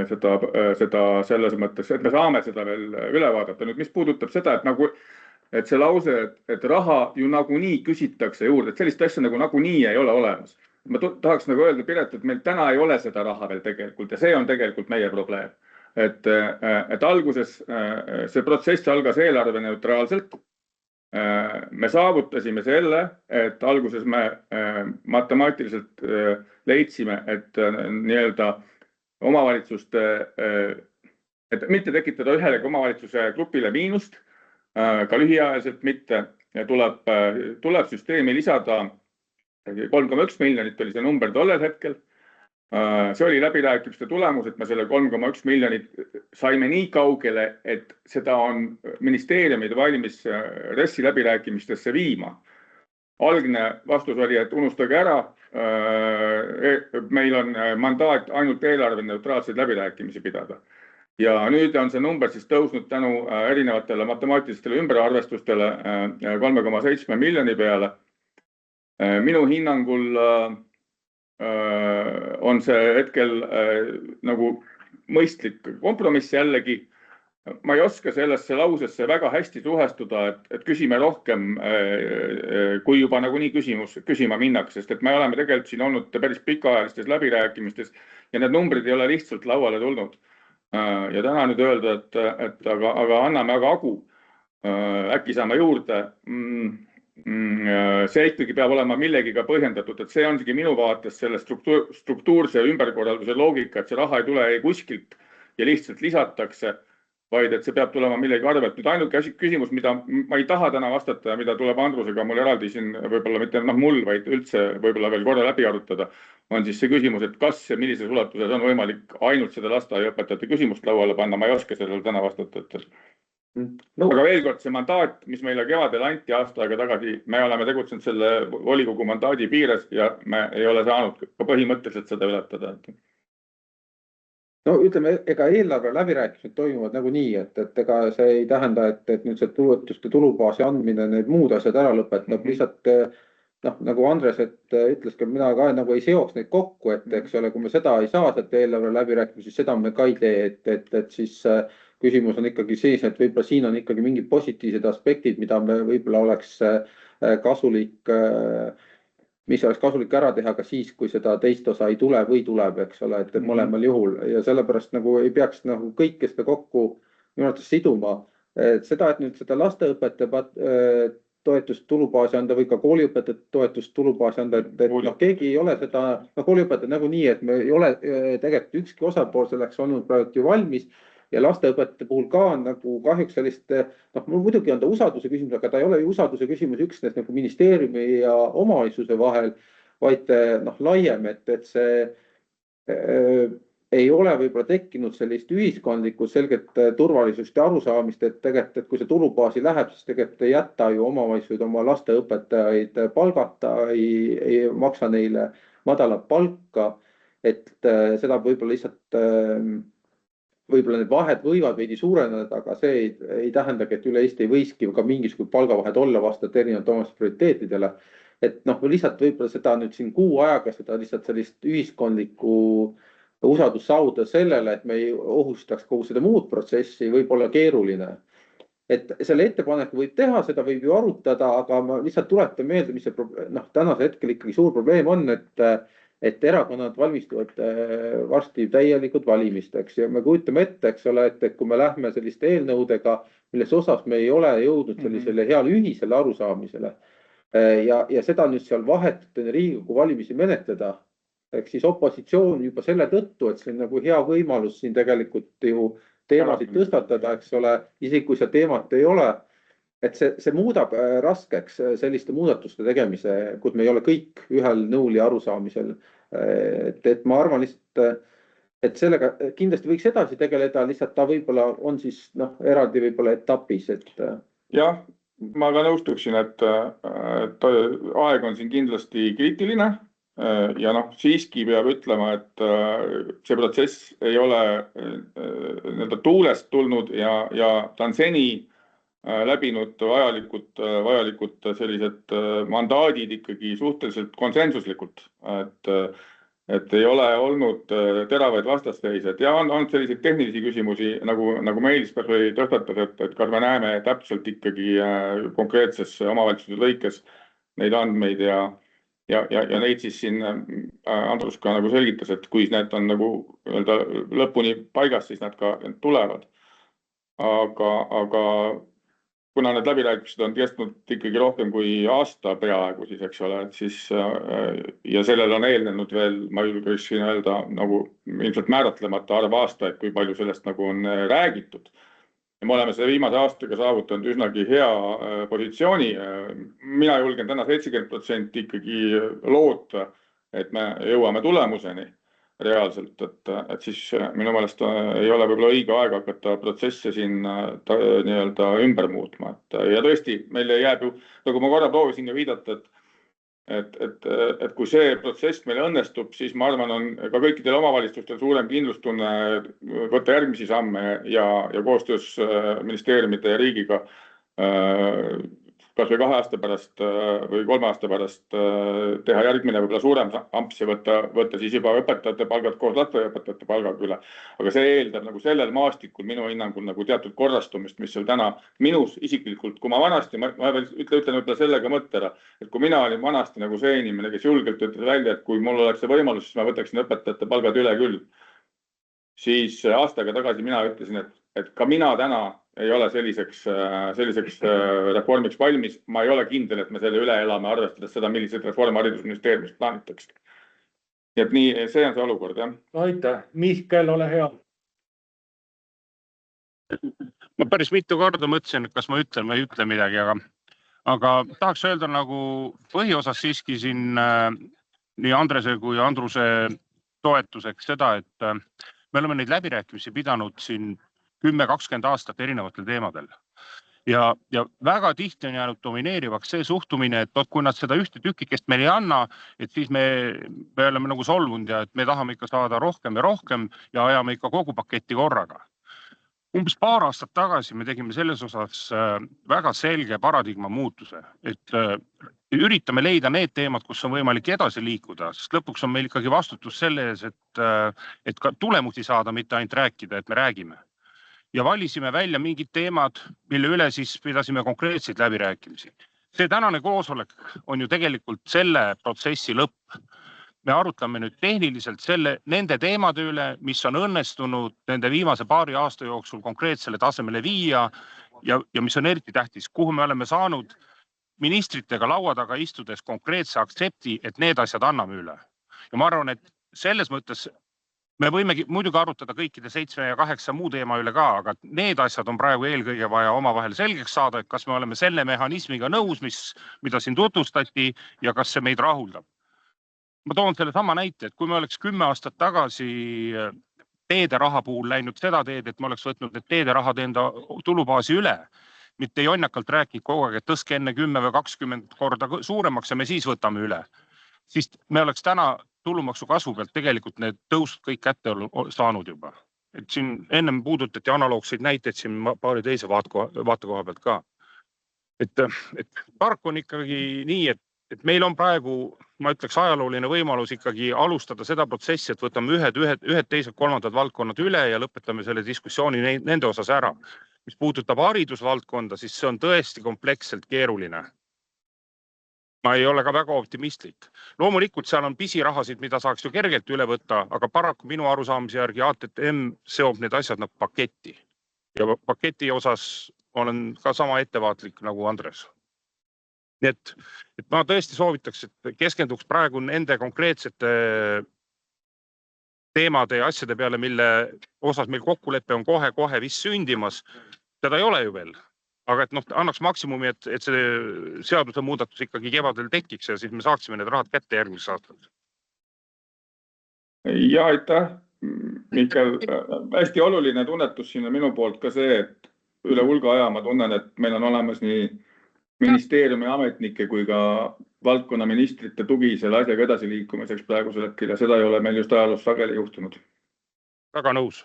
seda selles mõttes, et me saame seda veel üle vaadata. Nüüd, mis puudutab seda, et see lause, et raha ju nagunii küsitakse juurde, et sellist asja nagunii ei ole olemas. Ma tahaks nagu öelda, Piret, et meil täna ei ole seda raha veel tegelikult ja see on tegelikult meie probleem. Et alguses see protsess algas eelarve neutraalselt. Me saavutasime selle, et alguses me matemaatiliselt leidsime, et nii-öelda omavalitsuste, et mitte tekitada ühelegi omavalitsuse grupile miinust, ka lühiajaliselt mitte, tuleb süsteemi lisada 3,1 miljonit oli see number tollel hetkel. See oli läbirääkimiste tulemus, et me selle 3,1 miljonit saime nii kaugele, et seda on ministeeriumid valmis RES-i läbirääkimistesse viima. Algne vastus oli, et unustage ära, meil on mandaat ainult eelarve neutraalseid läbirääkimisi pidada. Ja nüüd on see number siis tõusnud tänu erinevatele matemaatilistele ümberarvestustele 3,7 miljoni peale. Minu hinnangul on see hetkel nagu mõistlik kompromiss jällegi. Ma ei oska sellesse lausesse väga hästi suhestuda, et küsime rohkem, kui juba nagunii küsima minnakse, sest et me oleme tegelikult siin olnud päris pikaajalistes läbirääkimistes ja need numbrid ei ole lihtsalt lauale tulnud. Ja täna nüüd öelda, et aga anname aga agu, äkki saame juurde. See ikkagi peab olema millegiga põhjendatud, et see ongi minu vaates selle struktuurse ümberkorralduse loogika, et see raha ei tule kuskilt ja lihtsalt lisatakse, vaid et see peab tulema millegi arvelt. Nüüd ainuke küsimus, mida ma ei taha täna vastata ja mida tuleb Andrusega mul eraldi siin võib-olla mitte mul, vaid üldse võib-olla veel korra läbi arutada, on siis see küsimus, et kas ja millises ulatuses on võimalik ainult seda lasteaiaõpetajate küsimust lauale panna. Ma ei oska sellele täna vastata. Aga veel kord, see mandaat, mis meile kevadel anti aasta aega tagasi, me oleme tegutsenud selle volikogu mandaadi piires ja me ei ole saanud ka põhimõtteliselt seda ületada. No ütleme, ega eelarve läbirääkimised toimuvad nagunii, et ega see ei tähenda, et nüüd see toetuste tulubaasi andmine need muud asjad ära lõpetab. Lihtsalt nagu Andres ütles, mina ka nagu ei seoks neid kokku, et eks ole, kui me seda ei saa, et eelarve läbirääkimisi, seda me ka ei tee, et siis küsimus on ikkagi siis, et võib-olla siin on ikkagi mingid positiivsed aspektid, mida me võib-olla oleks kasulik, mis oleks kasulik ära teha ka siis, kui seda teist osa ei tule või tuleb, eks ole, et mõlemal juhul ja sellepärast nagu ei peaks nagu kõike seda kokku minu arvates siduma. Seda, et nüüd seda lasteõpetaja toetust tulubaasi anda või ka kooliõpetajate toetust tulubaasi anda, et noh, keegi ei ole seda, no kooliõpetajad nagunii, et me ei ole tegelikult ükski osapool selleks olnud praegu ju valmis ja lasteõpetajate puhul ka on nagu kahjuks sellist, noh, muidugi on ta usalduse küsimus, aga ta ei ole ju usalduse küsimus üksnes nagu ministeeriumi ja omavalitsuse vahel, vaid noh, laiem, et see ei ole võib-olla tekkinud sellist ühiskondlikku selget turvalisust ja arusaamist, et tegelikult, et kui see tulubaasi läheb, siis tegelikult ei jäta ju omavalitsused oma lasteõpetajaid palgata, ei maksa neile madalat palka, et seda võib-olla lihtsalt, võib-olla need vahed võivad veidi suureneda, aga see ei tähendagi, et üle Eesti ei võiski ka mingisugused palgavahed olla vastavalt erinevate omavalitsuste prioriteetidele. Et noh, lihtsalt võib-olla seda nüüd siin kuu ajaga, seda lihtsalt sellist ühiskondlikku usaldus saavutada sellele, et me ei ohustaks kogu seda muud protsessi, võib olla keeruline. Et selle ettepaneku võib teha, seda võib ju arutada, aga ma lihtsalt tuletan meelde, mis see tänase hetkel ikkagi suur probleem on, et erakonnad valmistuvad varsti täielikult valimisteks ja me kujutame ette, eks ole, et kui me lähme selliste eelnõudega, milles osas me ei ole jõudnud sellisele heale ühisele arusaamisele ja seda nüüd seal vahetult enne Riigikogu valimisi menetleda, eks siis opositsioon juba selle tõttu, et see on nagu hea võimalus siin tegelikult ju teemasid tõstatada, eks ole, isegi kui see teemat ei ole, et see muudab raskeks selliste muudatuste tegemise, kus me ei ole kõik ühel nõul ja arusaamisel. Et ma arvan lihtsalt, et sellega kindlasti võiks edasi tegeleda, lihtsalt ta võib-olla on siis eraldi võib-olla etapis, et. Jah, ma ka nõustuksin, et aeg on siin kindlasti kriitiline. Ja noh, siiski peab ütlema, et see protsess ei ole tuulest tulnud ja ta on seni läbinud vajalikud sellised mandaadid ikkagi suhteliselt konsensuslikult, et ei ole olnud teravaid vastasseise ja on olnud selliseid tehnilisi küsimusi, nagu Meelis kas või tõstatas, et kas me näeme täpselt ikkagi konkreetses omavalitsuse lõikes neid andmeid ja neid siis siin Andrus ka nagu selgitas, et kui need on nagu lõpuni paigas, siis nad ka tulevad. Aga kuna need läbirääkimised on kestnud ikkagi rohkem kui aasta peaaegu, siis eks ole, et siis ja sellel on eelnenud veel, ma julgeksin öelda, nagu ilmselt määratlemata arv aastaid, kui palju sellest nagu on räägitud. Ja me oleme selle viimase aastaga saavutanud üsnagi hea positsiooni. Mina julgen täna 70% ikkagi loota, et me jõuame tulemuseni reaalselt, et siis minu meelest ei ole võib-olla õige aeg hakata protsesse siin nii-öelda ümber muutma. Ja tõesti, meile jääb ju, nagu ma korra proovisin ju viidata, et kui see protsess meil õnnestub, siis ma arvan, on ka kõikidel omavalitsustel suurem kindlustunne võtta järgmisi samme ja koostöös ministeeriumite ja riigiga kas või 2 aasta pärast või 3 aasta pärast teha järgmine võib-olla suurem amps ja võtta siis juba õpetajate palgad koos lasteaiaõpetajate palgaga üle. Aga see eeldab nagu sellel maastikul minu hinnangul nagu teatud korrastumist, mis seal täna minus isiklikult, kui ma vanasti, ma ütlen võib-olla sellega mõttele, et kui mina olin vanasti nagu see inimene, kes julgelt ütles välja, et kui mul oleks see võimalus, siis ma võtaksin õpetajate palgad üle küll. Siis aastaga tagasi mina ütlesin, et ka mina täna ei ole selliseks reformiks valmis. Ma ei ole kindel, et me selle üle elame, arvestades seda, millised reform haridusministeeriumist plaanitakse. Et nii, see on see olukord, jah. Aitäh. Mihkel, ole hea. Ma päris mitu korda mõtlesin, et kas ma ütlen või ei ütle midagi, aga tahaks öelda nagu põhiosas siiski siin nii Andrese kui Andruse toetuseks seda, et me oleme neid läbirääkimisi pidanud siin 10-20 aastat erinevatel teemadel. Ja väga tihti on jäänud domineerivaks see suhtumine, et kui nad seda ühte tükikest meil ei anna, et siis me oleme nagu solvunud ja et me tahame ikka saada rohkem ja rohkem ja ajame ikka kogu paketti korraga. Umbes paar aastat tagasi me tegime selles osas väga selge paradigma muutuse, et üritame leida need teemad, kus on võimalik edasi liikuda, sest lõpuks on meil ikkagi vastutus selle ees, et ka tulemusi saada, mitte ainult rääkida, et me räägime. Ja valisime välja mingid teemad, mille üle siis pidasime konkreetseid läbirääkimisi. See tänane koosolek on ju tegelikult selle protsessi lõpp. Me arutleme nüüd tehniliselt nende teemade üle, mis on õnnestunud nende viimase paari aasta jooksul konkreetsele tasemele viia ja mis on eriti tähtis, kuhu me oleme saanud ministritega laua taga istudes konkreetse aktsepti, et need asjad anname üle. Ja ma arvan, et selles mõttes me võimegi muidugi arutada kõikide 7 ja 8 muu teema üle ka, aga need asjad on praegu eelkõige vaja omavahel selgeks saada, et kas me oleme selle mehhanismiga nõus, mida siin tutvustati ja kas see meid rahuldab. Ma toon selle sama näite, et kui me oleks 10 aastat tagasi teede raha puhul läinud seda teed, et me oleks võtnud need teede rahad enda tulubaasi üle, mitte jonjakalt rääkinud kogu aeg, et tõstke enne 10 või 20 korda suuremaks ja me siis võtame üle. Siis me oleks täna tulumaksu kasvu pealt tegelikult need tõusud kõik kätte saanud juba. Et siin ennem puudutati analoogseid näiteid siin paari teise vaatekoha pealt ka. Et paraku on ikkagi nii, et meil on praegu, ma ütleks, ajalooline võimalus ikkagi alustada seda protsessi, et võtame ühed teised, kolmandad valdkonnad üle ja lõpetame selle diskussiooni nende osas ära. Mis puudutab haridusvaldkonda, siis see on tõesti kompleksselt keeruline. Ma ei ole ka väga optimistlik. Loomulikult seal on pisirahasid, mida saaks ju kergelt üle võtta, aga paraku minu arusaamise järgi ATM seob need asjad nagu paketti. Ja paketi osas olen ka sama ettevaatlik nagu Andres. Nii et ma tõesti soovitaks, et keskenduks praegu nende konkreetsete teemade ja asjade peale, mille osas meil kokkulepe on kohe vist sündimas. Seda ei ole ju veel. Aga et annaks maksimumi, et see seaduse muudatus ikkagi kevadel tekiks ja siis me saaksime need rahad kätte järgmises aastas. Ja aitäh, Mihkel. Hästi oluline tunnetus siin on minu poolt ka see, et üle hulga aja ma tunnen, et meil on olemas nii ministeeriumi ametnike kui ka valdkonna ministrite tugi selle asjaga edasi liikumiseks praegusel hetkel ja seda ei ole meil just ajaloos sageli juhtunud. Väga nõus.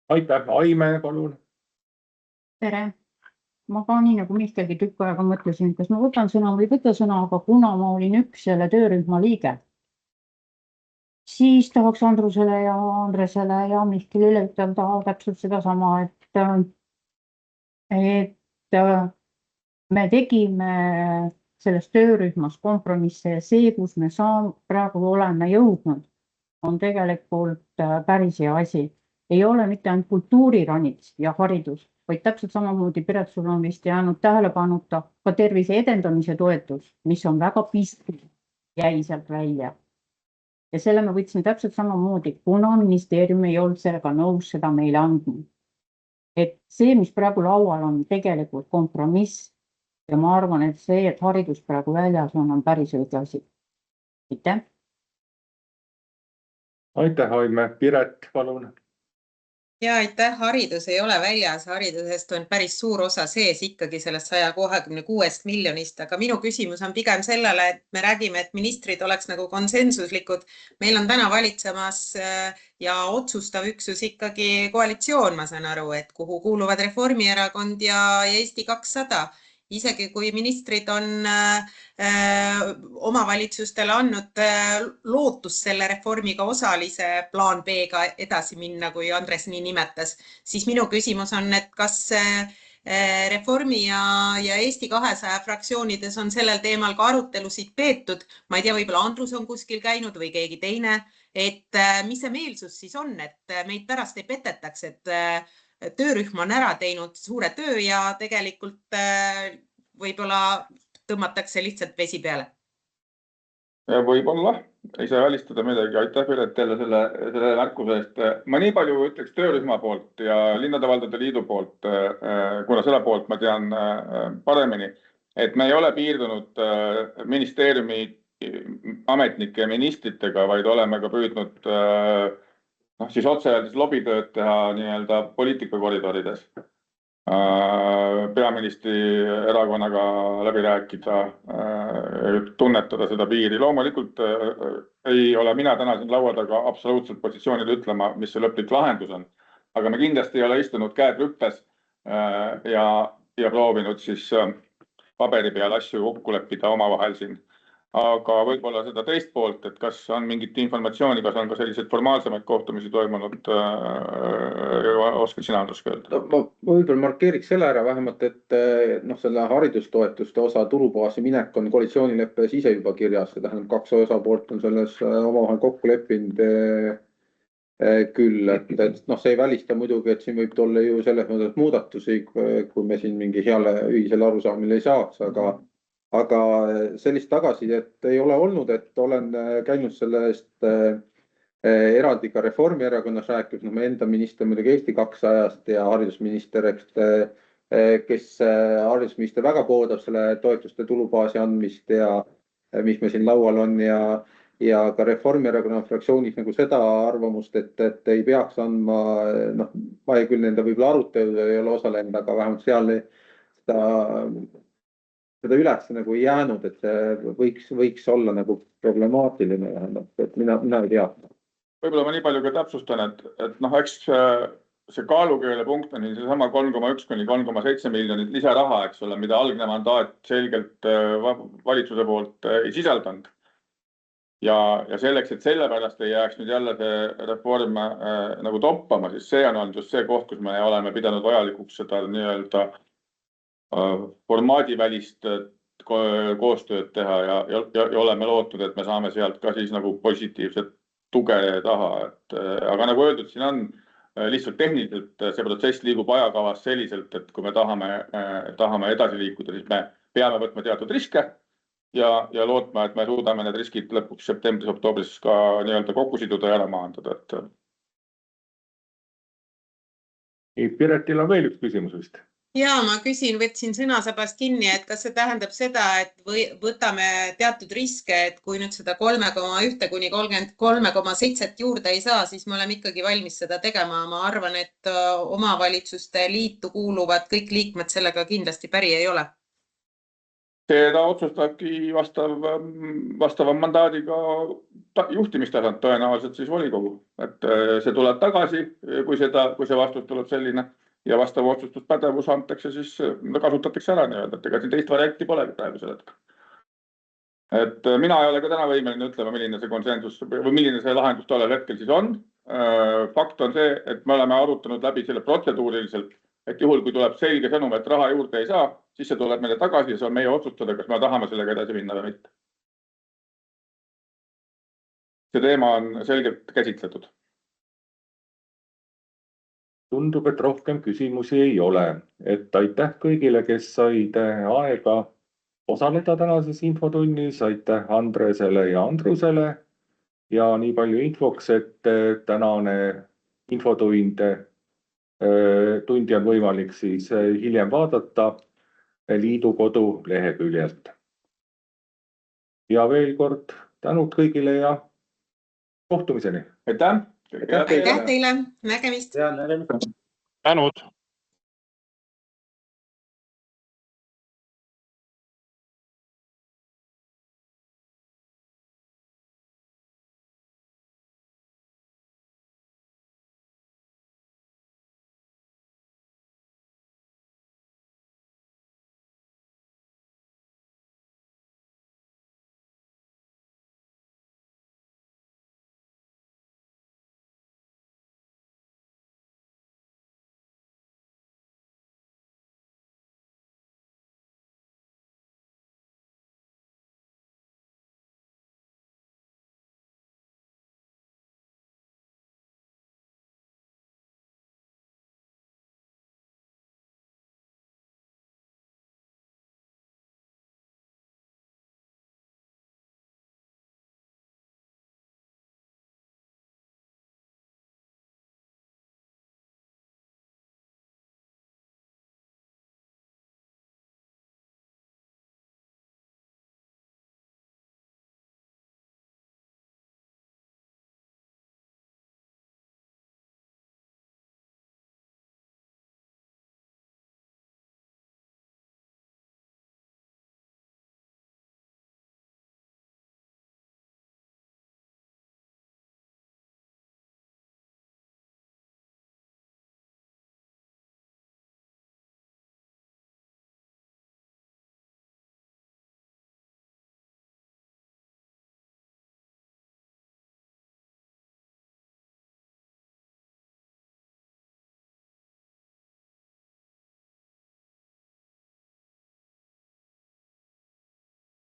Aitäh, Aime, palun. Tere. Ma ka nii nagu Mihkelgi tükk aega mõtlesin, kas ma võtan sõna või võtta sõna, aga kuna ma olin üks selle töörühma liige, siis tahaks Andrusele ja Andresele ja Mihkelile ütelda täpselt seda sama, et me tegime selles töörühmas kompromisse ja see, kus me praegu oleme jõudnud, on tegelikult päris hea asi. Ei ole mitte ainult kultuuriranits ja haridus, vaid täpselt samamoodi Piret, sul on vist jäänud tähelepanuta ka tervise edendamise toetus, mis on väga pisku, jäi sealt välja. Ja selle me võtsime täpselt samamoodi, kuna ministeerium ei olnud sellega nõus seda meile andnud. Et see, mis praegu laual on tegelikult kompromiss ja ma arvan, et see, et haridus praegu väljas on päris õige asi. Aitäh. Aitäh, Aime. Piret, palun. Ja aitäh, haridus ei ole väljas, haridusest on päris suur osa sees ikkagi sellest 126 miljonist, aga minu küsimus on pigem sellele, et me räägime, et ministrid oleks nagu konsensuslikud. Meil on täna valitsemas ja otsustav üksus ikkagi koalitsioon, ma saan aru, et kuhu kuuluvad Reformierakond ja Eesti 200. Isegi kui ministrid on omavalitsustele andnud lootus selle reformiga osalise plaan B-ga edasi minna, kui Andres nii nimetas, siis minu küsimus on, et kas Reformi ja Eesti 200 fraktsioonides on sellel teemal ka arutelusid peetud. Ma ei tea, võib-olla Andrus on kuskil käinud või keegi teine, et mis see meelsus siis on, et meid pärast ei petetaks, et töörühm on ära teinud suure töö ja tegelikult võib-olla tõmmatakse lihtsalt vesi peale. Võib-olla, ei saa välistada midagi. Aitäh Piret teile selle märkuse eest. Ma nii palju ütleks töörühma poolt ja Linnade Valdade Liidu poolt, kuna selle poolt ma tean paremini, et me ei ole piirdunud ministeeriumi ametnike ja ministritega, vaid oleme ka püüdnud siis otse öeldes lobitööd teha nii-öelda poliitikakoridorides. Peaministri erakonnaga läbi rääkida, tunnetada seda piiri. Loomulikult ei ole mina täna siin laua taga absoluutselt positsioonil ütlema, mis see lõplik lahendus on. Aga me kindlasti ei ole istunud käed rüppes ja proovinud siis paberi peal asju kokku leppida omavahel siin. Aga võib-olla seda teist poolt, et kas on mingit informatsiooni, kas on ka selliseid formaalsemaid kohtumisi toimunud, oskad sina Andrus öelda? Ma võib-olla markeeriks selle ära vähemalt, et selle haridustoetuste osa tulubaasi minek on koalitsioonileppes ise juba kirjas. See tähendab, 2 osapoolt on selles omavahel kokku leppinud küll, et noh, see ei välista muidugi, et siin võib tulla ju selles mõttes muudatusi, kui me siin mingi heale ühisele arusaamile ei saaks, aga sellist tagasisidet ei ole olnud, et olen käinud sellest eraldi ka Reformierakonnas rääkinud, me enda minister muidugi Eesti 200-st ja haridusminister, kes haridusminister väga poodab selle toetuste tulubaasi andmist ja mis me siin laual on ja ka Reformierakonna fraktsioonis nagu seda arvamust, et ei peaks andma, noh, ma küll nende võib-olla aruteludel ei ole osalenud, aga vähemalt seal seda üles nagu ei jäänud, et see võiks olla nagu problemaatiline, et mina ei tea. Võib-olla ma nii palju ka täpsustan, et noh, eks see kaalukeele punkt on seesama 3,1 kuni 3,7 miljonit lisaraha, eks ole, mida algne mandaat selgelt valitsuse poolt ei sisaldanud. Ja selleks, et sellepärast ei jääks nüüd jälle see reform nagu toppama, siis see on olnud just see koht, kus me oleme pidanud vajalikuks seda nii-öelda formaadivälist koostööd teha ja oleme lootnud, et me saame sealt ka siis nagu positiivset tuge taha. Aga nagu öeldud, siin on lihtsalt tehniliselt see protsess liigub ajakavas selliselt, et kui me tahame edasi liikuda, siis me peame võtma teatud riske ja lootma, et me suudame need riskid lõpuks septembris-oktoobris ka nii-öelda kokku siduda ja ära maandada. Piretil on veel üks küsimus vist. Ja ma võtsin sõnasabast kinni, et kas see tähendab seda, et võtame teatud riske, et kui nüüd seda 3,1 kuni 3,7 juurde ei saa, siis me oleme ikkagi valmis seda tegema. Ma arvan, et omavalitsuste liitu kuuluvad kõik liikmed sellega kindlasti päri ei ole. Seda otsustabki vastava mandaadiga juhtimistasand tõenäoliselt siis volikogu. Et see tuleb tagasi, kui see vastus tuleb selline ja vastav otsustuspädevus antakse, siis kasutatakse ära nii-öelda, et ega siin teist varianti polegi praegusel hetkel. Et mina ei ole ka täna võimeline ütlema, milline see konsensus või milline see lahendus tollel hetkel siis on. Fakt on see, et me oleme arutanud läbi selle protseduuriliselt, et juhul, kui tuleb selge sõnum, et raha juurde ei saa, siis see tuleb meile tagasi ja see on meie otsustada, kas me tahame sellega edasi minna või mitte. See teema on selgelt käsitletud. Tundub, et rohkem küsimusi ei ole. Et aitäh kõigile, kes said aega osaleda tänases infotunnis. Aitäh Andresele ja Andrusele. Ja nii palju infoks, et tänane tundi on võimalik siis hiljem vaadata liidu kodu leheküljelt. Ja veel kord tänud kõigile ja kohtumiseni. Aitäh! Aitäh teile! Nägemist! Tänud!